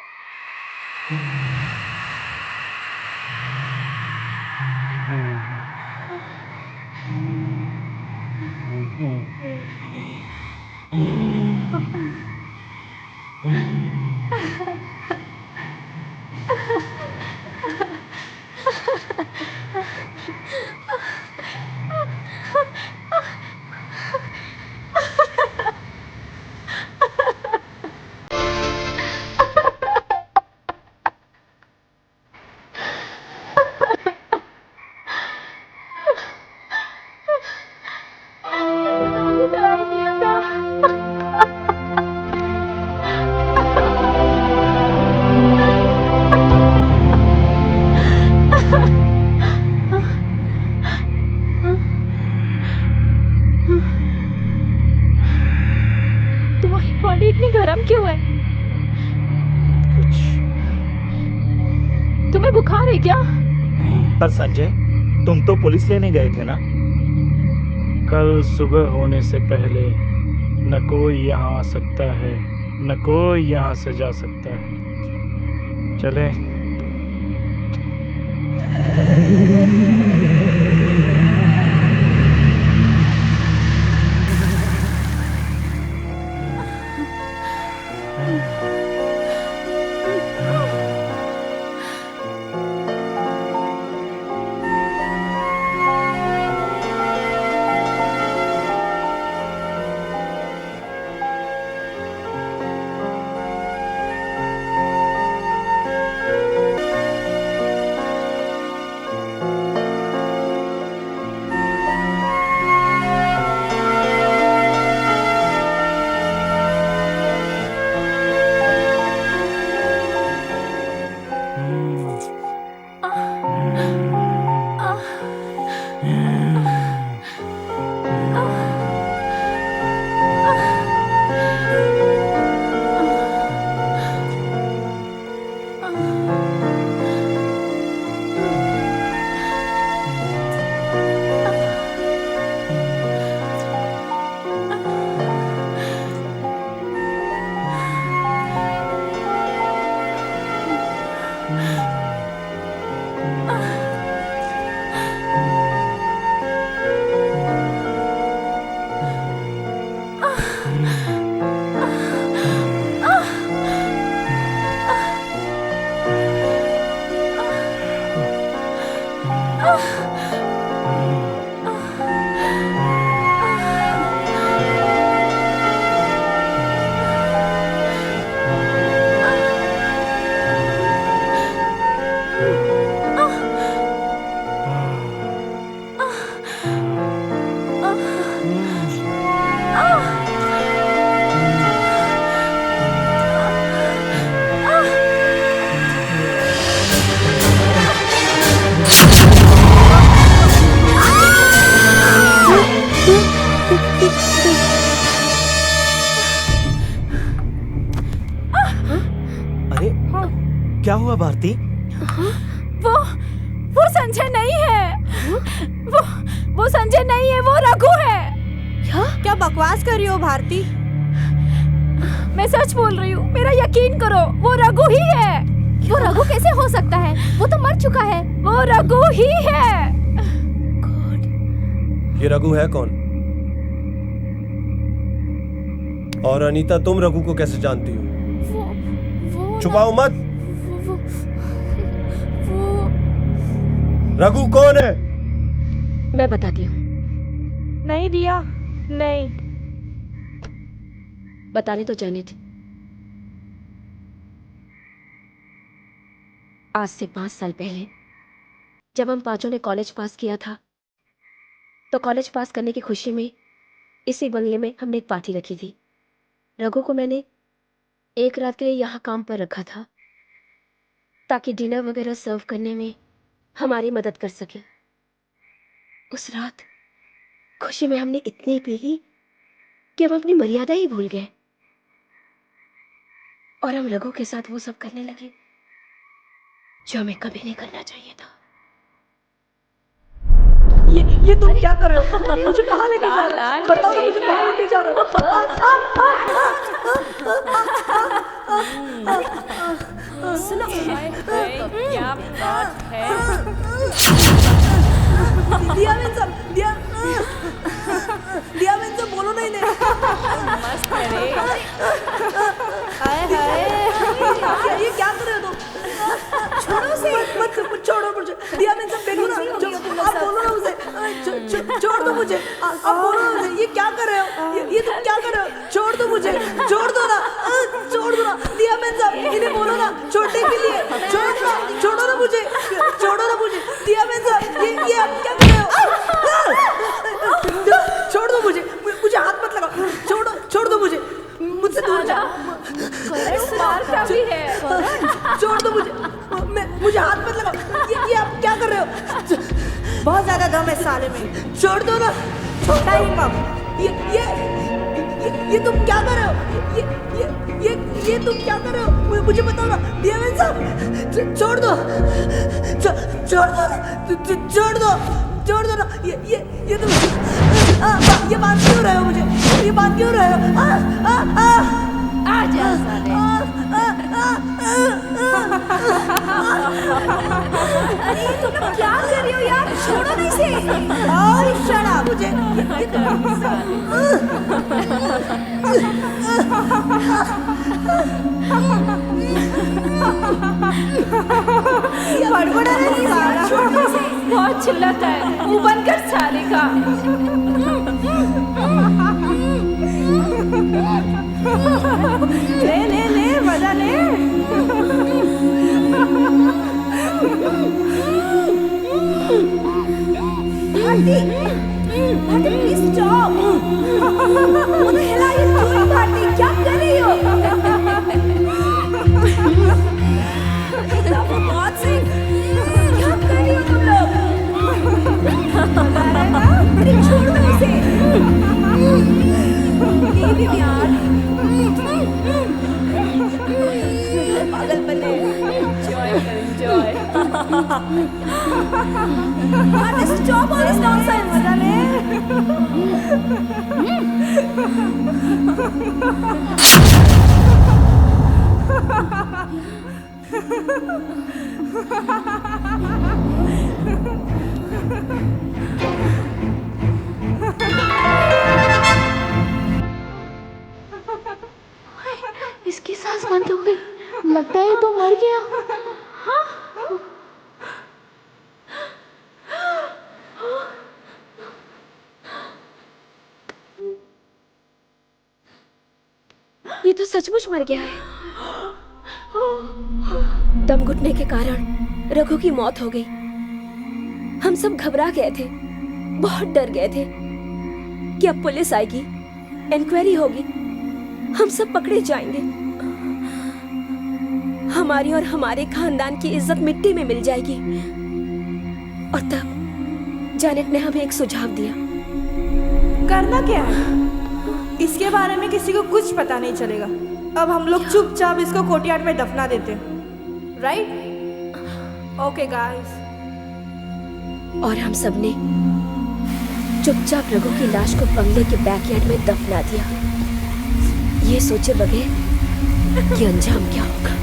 क्या? पर संजय, तुम तो पुलिस लेने गए थे ना? कल सुबह होने से पहले न कोई यहाँ आ सकता है, न कोई यहाँ से जा सकता है। चले। क्या हुआ भारती? वो संजय नहीं है। वो संजय नहीं है, वो रघु है। क्या बकवास कर रही हो भारती? मैं सच बोल रही हूँ, मेरा यकीन करो, वो रघु ही है। वो रघु कैसे हो सकता है? वो तो मर चुका है। वो रघु ही है। ये रघु है कौन? और अनीता, तुम रघु को कैसे जानती हो? छुपाओ मत। रघु कौन है? मैं बताती हूँ। नहीं दिया, नहीं। बताने तो जानी थी। आज से 5 साल पहले जब हम पांचों ने कॉलेज पास किया था, तो कॉलेज पास करने की खुशी में इसी बंगले में हमने एक पार्टी रखी थी। रघु को मैंने एक रात के लिए यहाँ काम पर रखा था ताकि डिनर वगैरह सर्व करने में हमारी मदद कर सके। उस रात खुशी में हमने इतनी पी कि हम अपनी मर्यादा ही भूल गए और हम रघु के साथ वो सब करने लगे जो हमें कभी नहीं करना चाहिए था। ये तुम क्या कर रहे हो? मुझे कहाँ लेके जा रहे हो? बताओ ना, मुझे कहाँ लेके जा रहे हो? सुनो, क्या बात है? दिया बहन साहब, दिया बहन साहब, बोलो नहीं नहीं। मस्त है रे। हाय हाय, ये क्या कर रहे हो तुम? छोड़ो से, मत छोड़ो मुझे। दिया बहन साहब, देखो ना, आप बोलो ना मुझे, छोड़ दो मुझे। आप बोलो ना मुझे, ये क्या कर रहे हो? ये तुम क्या कर रहे हो? छोड़ दो मुझे, छोड़ दो ना, छोड़ दो ना। दिया बहन साहब, इन्हें बोलो ना छोड़ने के लिए। छोड़ो ना मुझे, छोड़ो ना मुझे। दिया बहन साहब, ये आप क्या कर रहे हो? छोड़ दो मुझे, मुझे हाथ मत लगाओ। छोड़ दो मुझे, मुझसे दूर जाओ। छोड़ दो मुझे हाथ मत लगाओ। ये आप क्या कर रहे हो? बहुत ज्यादा दम है साले में। छोड़ दो ना, छोटा ही कम। ये तुम क्या कर रहे हो? ये ये तुम क्या कर रहे हो? मुझे बताओ ना डीएमएन साहब, छोड़ दो, छोड़ दो ना। ये तुम ये बात क्यों रहे हो मुझे? ये बात क्यों रहे हो? आजा साले। अरे तुम लोग क्या कर रही हो यार? छोड़ो ना इसे। शट अप मुझे। बड़बड़ा नहीं सारा। बहुत चिल्लाता है। मुंह बंद कर साले का। ले मजा ले। Bharati please stop. What the hell are you doing Bharati? क्या कर रही हो? बहुत से क्या कर रही हो तुम लोग? मजा आ रहा है ना? अरे छोड़ दो इसे। लीव हिम यार। पागलपन है। Enjoy. Stop all this nonsense. मजा ले। इसकी सांस बंद हो गई। लगता है तो मर गया। ये तो सचमुच मर गया है। दम घुटने के कारण रघु की मौत हो गई। हम सब घबरा गए थे, बहुत डर गए थे कि अब पुलिस आएगी, इंक्वायरी होगी, हम सब पकड़े जाएंगे, हमारी और हमारे खानदान की इज्जत मिट्टी में मिल जाएगी। और तब जैनेट ने हमें एक सुझाव दिया। करना क्या है? इसके बारे में किसी को कुछ पता नहीं चलेगा। अब हम लोग चुपचाप इसको कोर्टयार्ड में दफना देते हैं, राइट? Okay guys. और हम सब ने चुपचाप रघु की लाश को बंगले के बैकयार्ड में दफना दिया, ये सोचे बगैर कि अंजाम क्या होगा।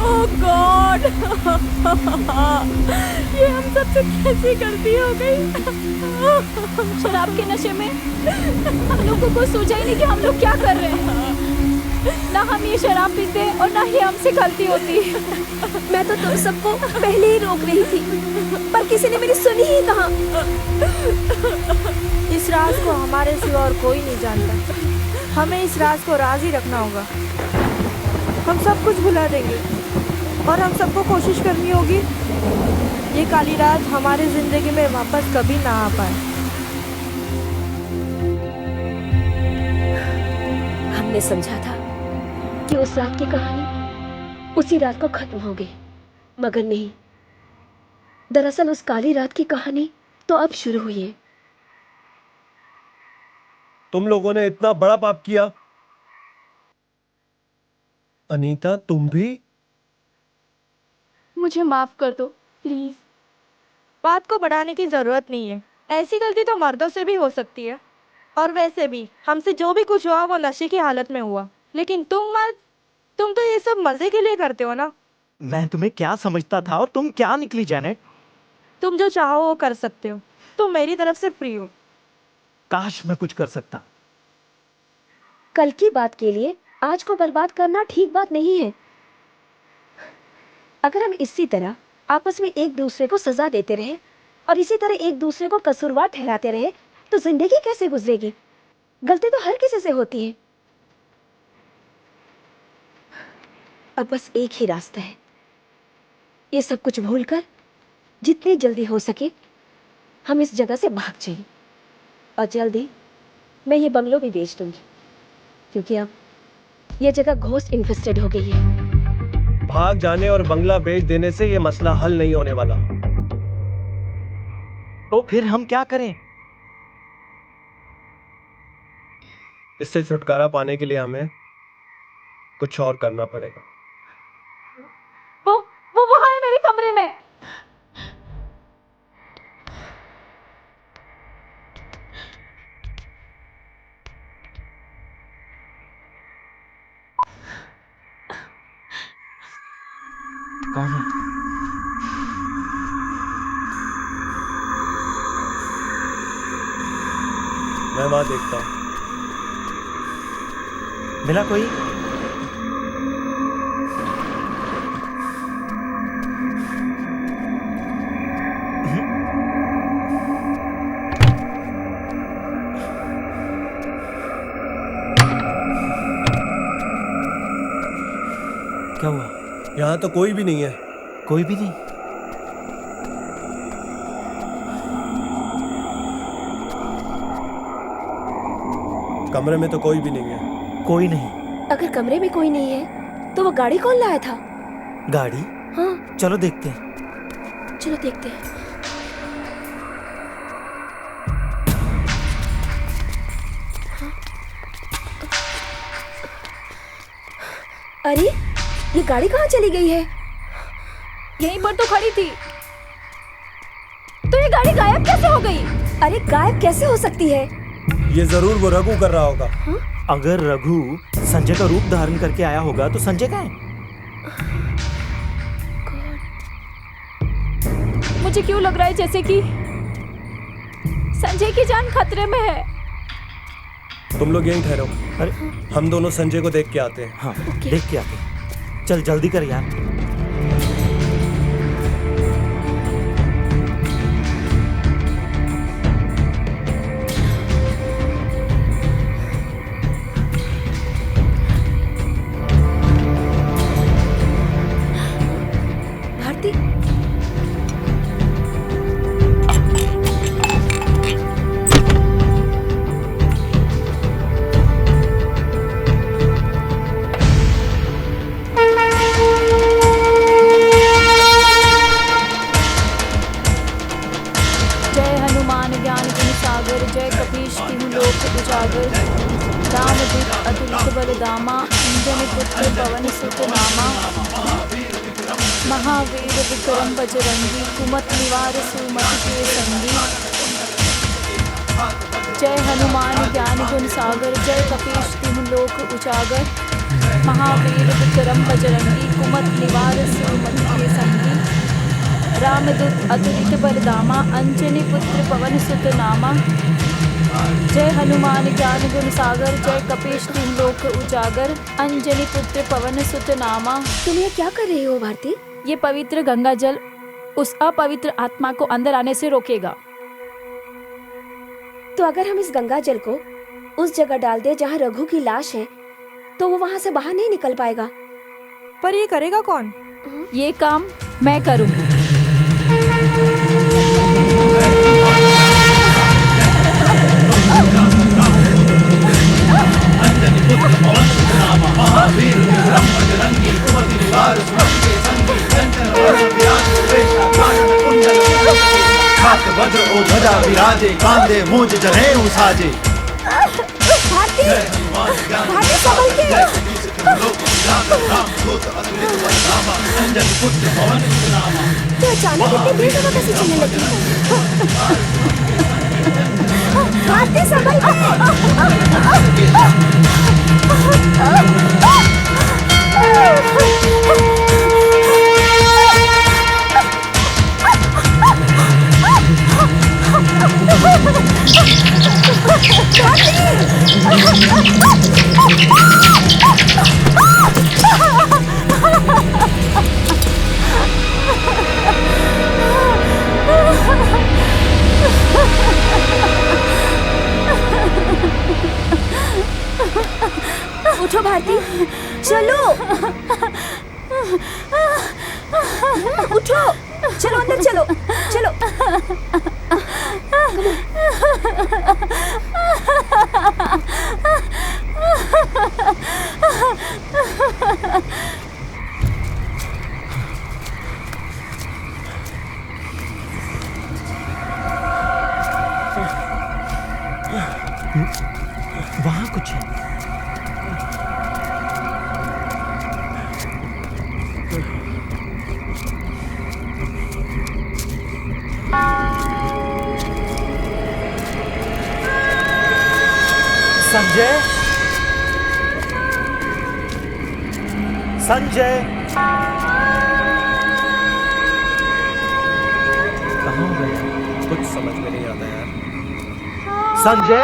ओह गॉड, ये हम सबसे कैसी गलती हो गई। शराब के नशे में हम लोगों को सोचा ही नहीं कि हम लोग क्या कर रहे हैं। ना हम ये शराब पीते और ना ही हमसे गलती होती। मैं तो तुम सबको पहले ही रोक रही थी, पर किसी ने मेरी सुनी ही कहाँ। इस राज को हमारे सिवा और कोई नहीं जानता। हमें इस राज को राज ही रखना होगा। हम सब कुछ भुला देंगे और हम सबको कोशिश करनी होगी ये काली रात हमारी जिंदगी में वापस कभी ना आ पाए। हमने समझा था कि उस रात की कहानी उसी रात को खत्म हो गई, मगर नहीं। दरअसल उस काली रात की कहानी तो अब शुरू हुई है। तुम लोगों ने इतना बड़ा पाप किया। अनीता, तुम भी? मुझे माफ कर दो प्लीज। बात को बढ़ाने की जरूरत नहीं है। ऐसी गलती तो मर्दों से भी हो सकती है। और वैसे भी हमसे जो भी कुछ हुआ वो नशे की हालत में हुआ। लेकिन तुम तो ये सब मजे के लिए करते हो ना। मैं तुम्हें क्या समझता था और तुम क्या निकली जैनेट। तुम जो चाहो वो कर सकते हो। तुम मेरी तरफ से फ्री हो। काश मैं कुछ कर सकता। कल की बात के लिए आज को बर्बाद करना ठीक बात नहीं है। अगर हम इसी तरह आपस में एक दूसरे को सजा देते रहे और इसी तरह एक दूसरे को कसूरवार ठहराते रहे तो जिंदगी कैसे गुजरेगी? गलती तो हर किसी से होती है। अब बस एक ही रास्ता है, ये सब कुछ भूलकर जितनी जल्दी हो सके हम इस जगह से भाग जाएं। और जल्दी मैं ये बंगलो भी बेच दूंगी, क्योंकि अब ये जगह घोस्ट इन्फेस्टेड हो गई है। भाग जाने और बंगला बेच देने से ये मसला हल नहीं होने वाला। तो फिर हम क्या करें? इससे छुटकारा पाने के लिए हमें कुछ और करना पड़ेगा। वो है मेरे कमरे में। कौन है? मैं वहां देखता हूँ। मिला कोई? क्या हुआ? यहाँ तो कोई भी नहीं है। कोई भी नहीं? कमरे में तो कोई भी नहीं है। कोई नहीं? अगर कमरे में कोई नहीं है तो वो गाड़ी कौन लाया था? गाड़ी? हाँ, चलो देखते हैं। चलो देखते हैं। अरे ये गाड़ी कहाँ चली गई है? यहीं पर तो खड़ी थी। तो ये गाड़ी गायब कैसे हो गई? अरे गायब कैसे हो सकती है? ये जरूर वो रघु कर रहा होगा। अगर रघु संजय का रूप धारण करके आया होगा तो संजय कहाँ है? मुझे क्यों लग रहा है जैसे कि संजय की जान खतरे में है। तुम लोग यहीं ठहरो। अरे हम दोनों संजय को देख के आते हैं। हाँ, देख के आते हैं। चल जल्दी कर यार। भारती, जय हनुमान ज्ञान गुण सागर, जय कपीश तिहु लोक उजागर, रामदूत अतुलित बल धामा, अंजनी पुत्र पवन सुत नामा, महावीर विक्रम बजरंगी, कुमत निवार सुमति के संगी। जय हनुमान ज्ञान गुण सागर, जय कपीश तिहु लोक उजागर, महावीर विक्रम बजरंगी, कुमत निवार सुमति के संगी। रामदूत अतुलित बलधामा, अंजनी पुत्र पवन सुत नामा। जय हनुमान ज्ञान गुण सागर, जय कपीश तिहु लोक उजागर, अंजनी पुत्र पवन सुत नामा। तुम ये क्या कर रही हो भारती? ये पवित्र गंगा जल उस अपवित्र आत्मा को अंदर आने से रोकेगा। तो अगर हम इस गंगा जल को उस जगह डाल दे जहाँ रघु की लाश है तो वो वहाँ से बाहर नहीं निकल पाएगा। पर ये करेगा कौन? ये काम मैं करूँगी। वज्र ओ ध्वजा विराजे, कांधे मूंज जनेऊ साजे। भारती, भारती संभल के। तो अचानक इतनी तेज हवा कैसे चलने लगी? भारती संभल उठो भारती, चलो उठो, चलो अंदर चलो, चलो। वहाँ बहुत कुछ है। संजय, संजय, कहाँ हो गया? कुछ समझ में नहीं आता यार। संजय,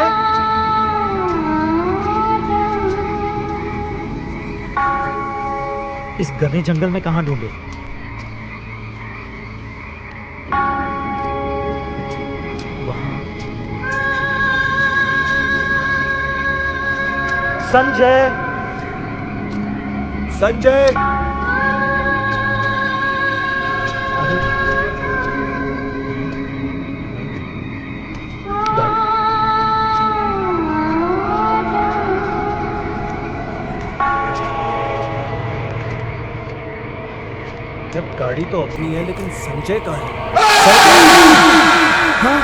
इस घने जंगल में कहाँ ढूंढे? वहाँ। संजय, संजय, जब गाड़ी तो अपनी है लेकिन संजय कहाँ है? हाँ?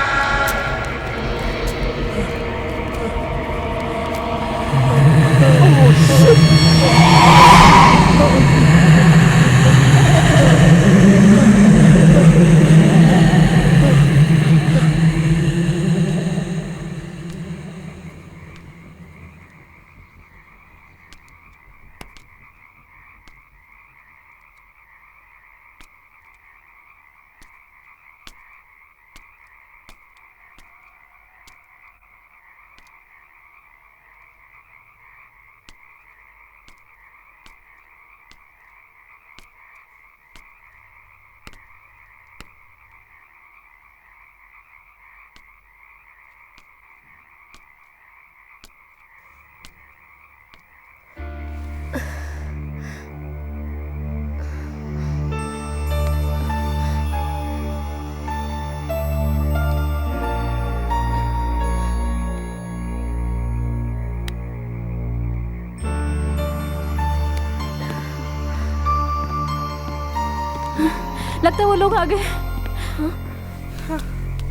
लगता है वो लोग आ गए।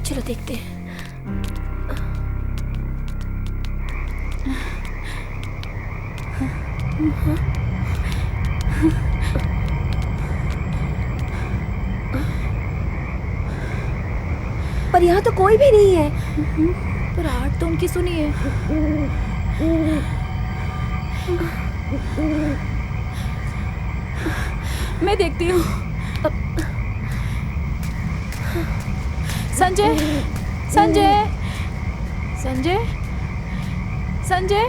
चलो देखते हैं। पर यहाँ तो कोई भी नहीं है। पर आहट तो उनकी सुनी है। मैं देखती हूँ। संजय, संजय, संजय, संजय,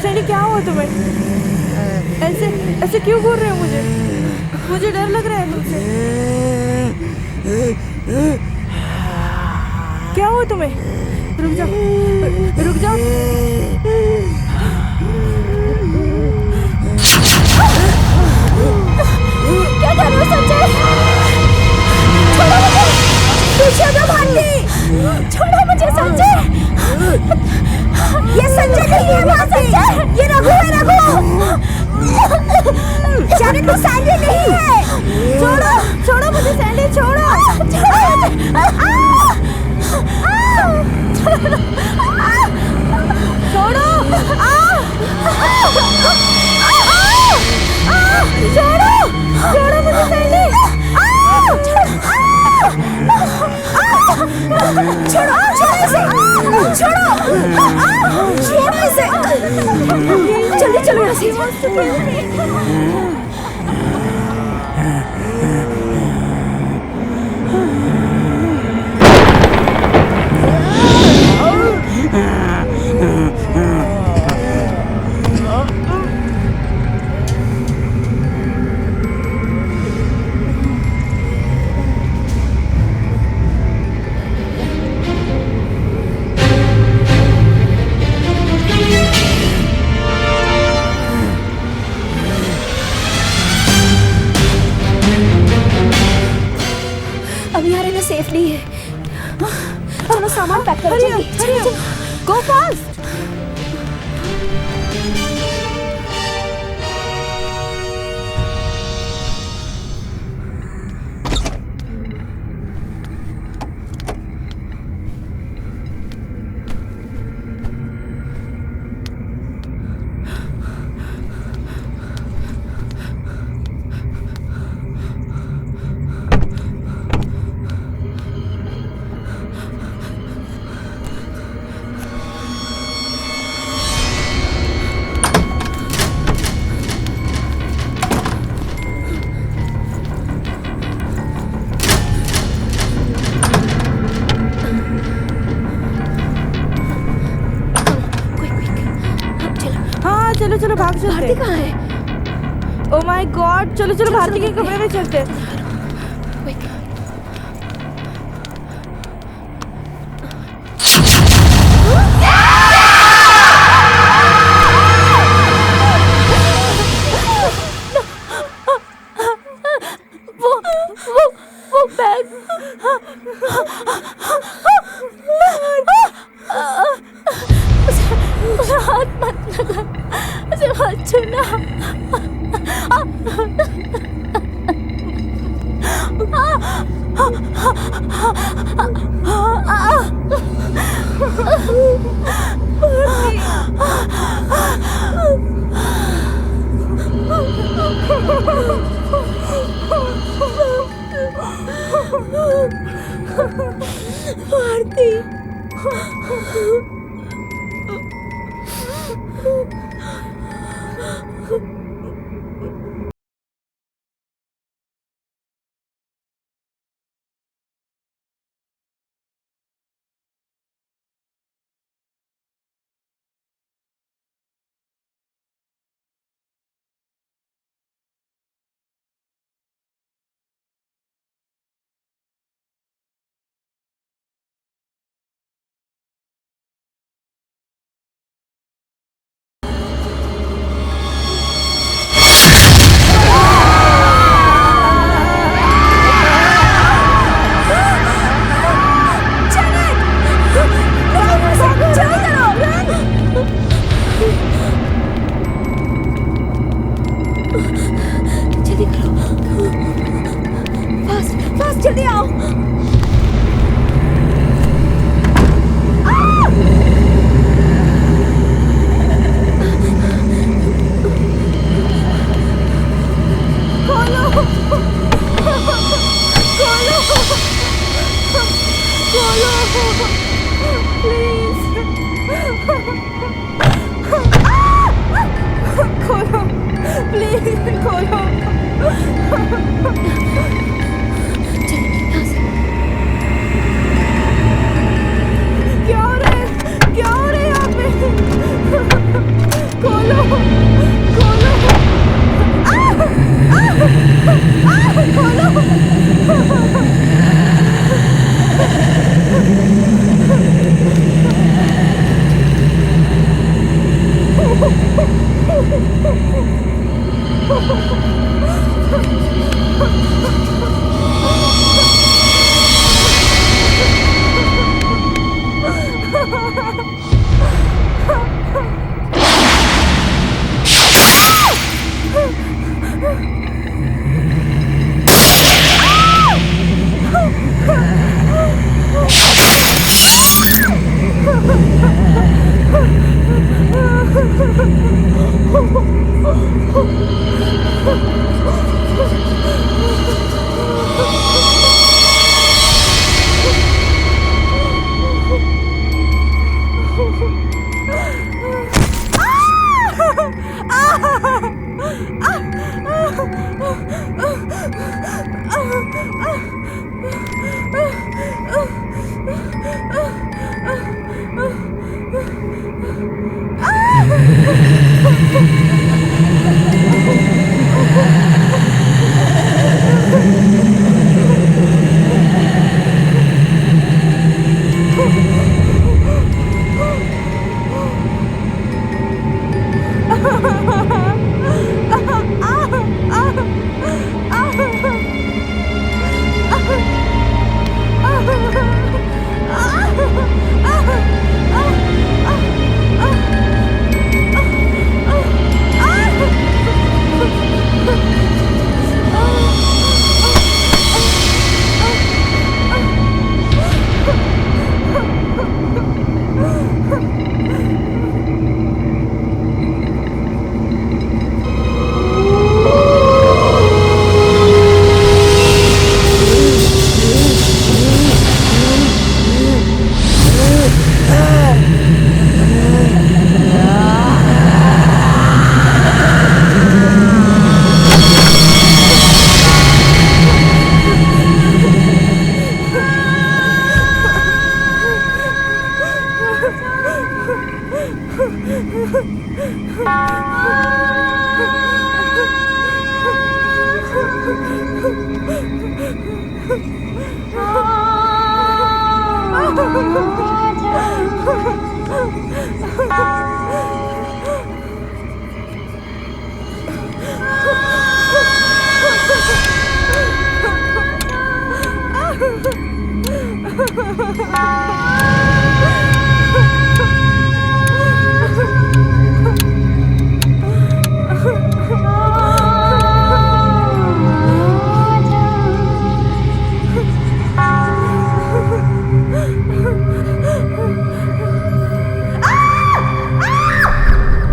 सैनी, क्या हुआ तुम्हें? ऐसे ऐसे क्यों घूर रहे हो मुझे? मुझे डर लग रहा है तुमसे। क्या हुआ तुम्हें? रुक जाओ, रुक जाओ। क्या कर रहे हो संजय? छोड़ो मुझे! पीछे दो भांडी! छोड़ो मुझे संजय! ये संजय नहीं है वहाँ संजय! ये रघु है रघु! जाने तो सैंडी नहीं है! छोड़ो! छोड़ो मुझे सैंडी छोड़ो! छोड़ो! छोड़ो! छोड़ो मुझे सैंडी! छोड़ो! छोड़ो इसे! छोड़ो! छोड़ो इसे! जल्दी चलो यहाँ से! आओ जल्दी चलो गो फास्ट। चलो चलो भाग चलते। भारती कहाँ है? ओ माय गॉड, चलो चलो भारती के कमरे में चलते हैं। वो बैग उसे हाथ मत लगा, उसे हाथ छूना। भारती जल्दी आओ। खोलो खोलो खोलो प्लीज खोलो प्लीज खोलो। चलिए यहाँ से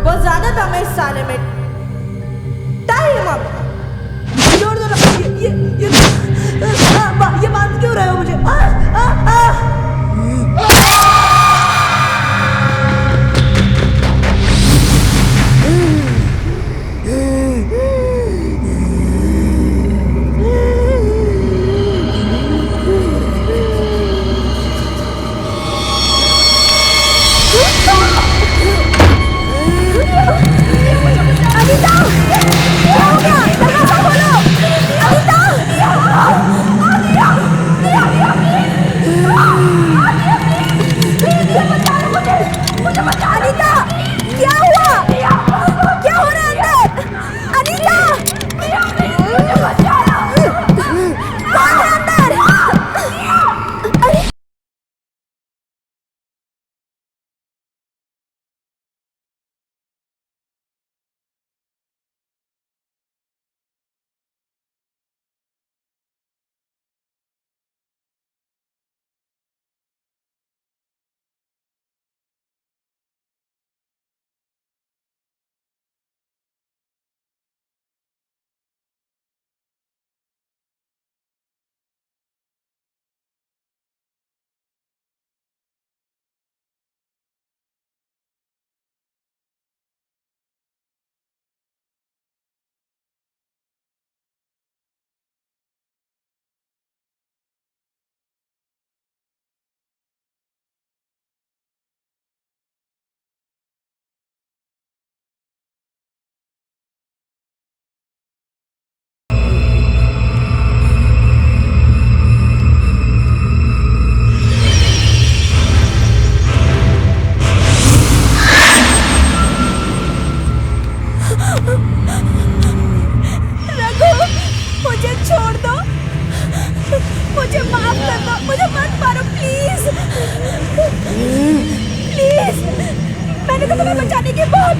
बहुत ज्यादा था मैं इस साले में। Time up. छोड़ दो ना। ये बात क्यों रहे हो मुझे? अनीता, क्या हो गया? दरवाजा खोलो। अनीता, अनीता, क्या हुआ? क्या हो रहा है अंदर? अनीता, कौन है अंदर?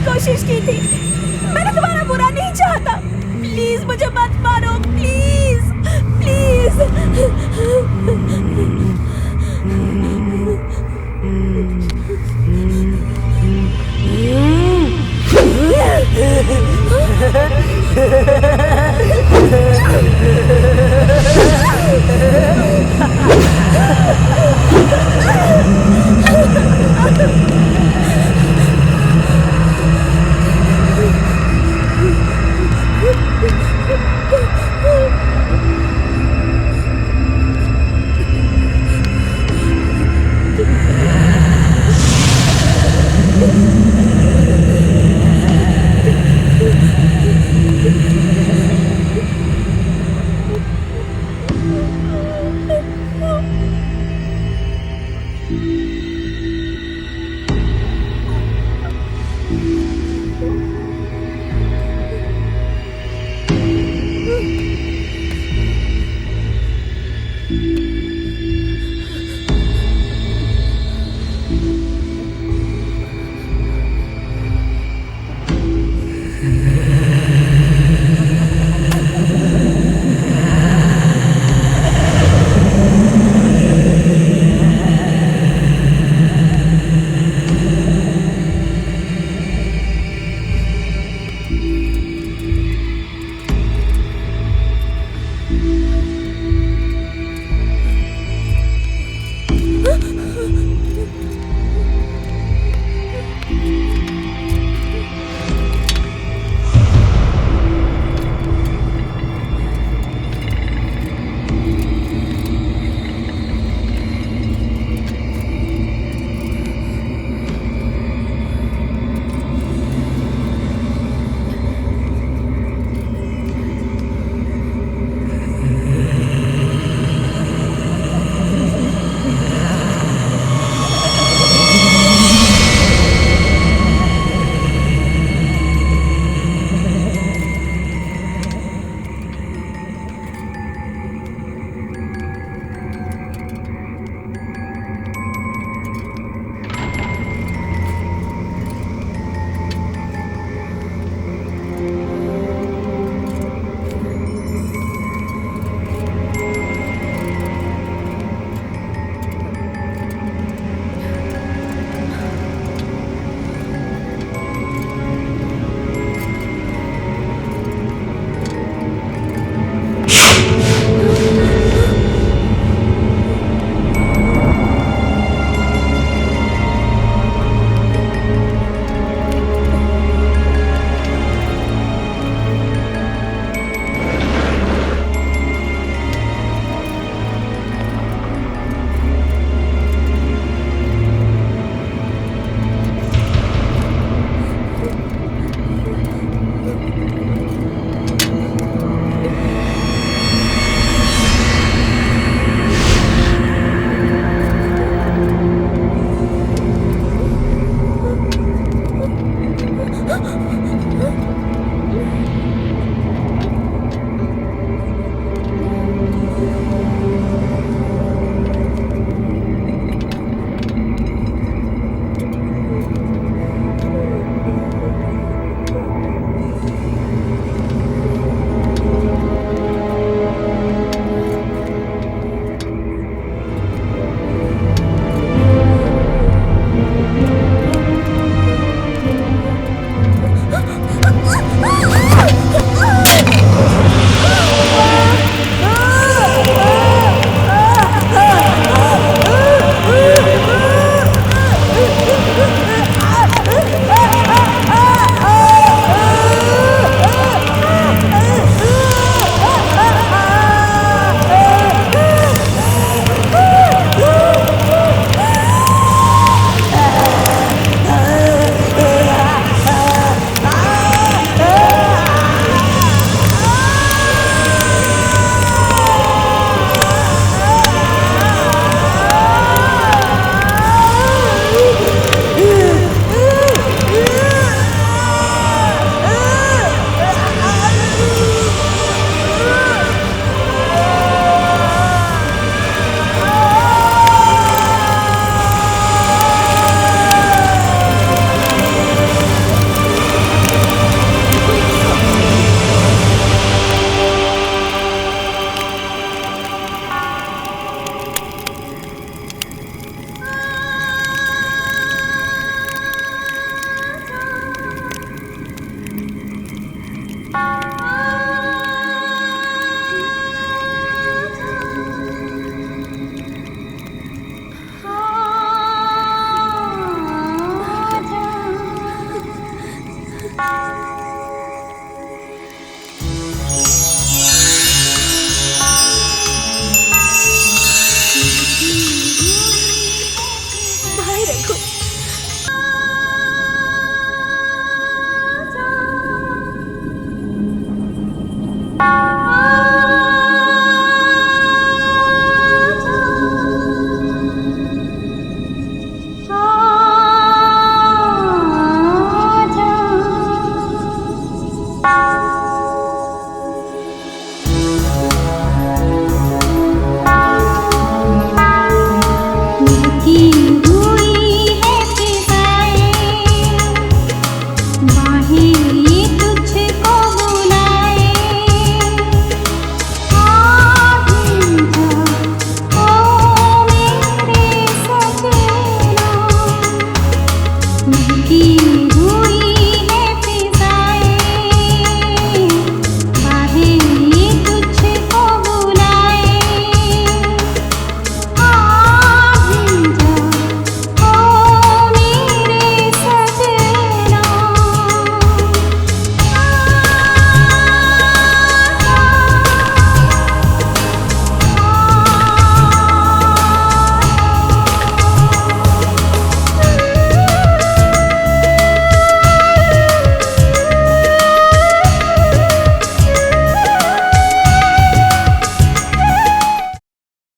कोशिश की थी। मैंने तुम्हारा बुरा नहीं चाहता। प्लीज मुझे मत मारो, प्लीज प्लीज।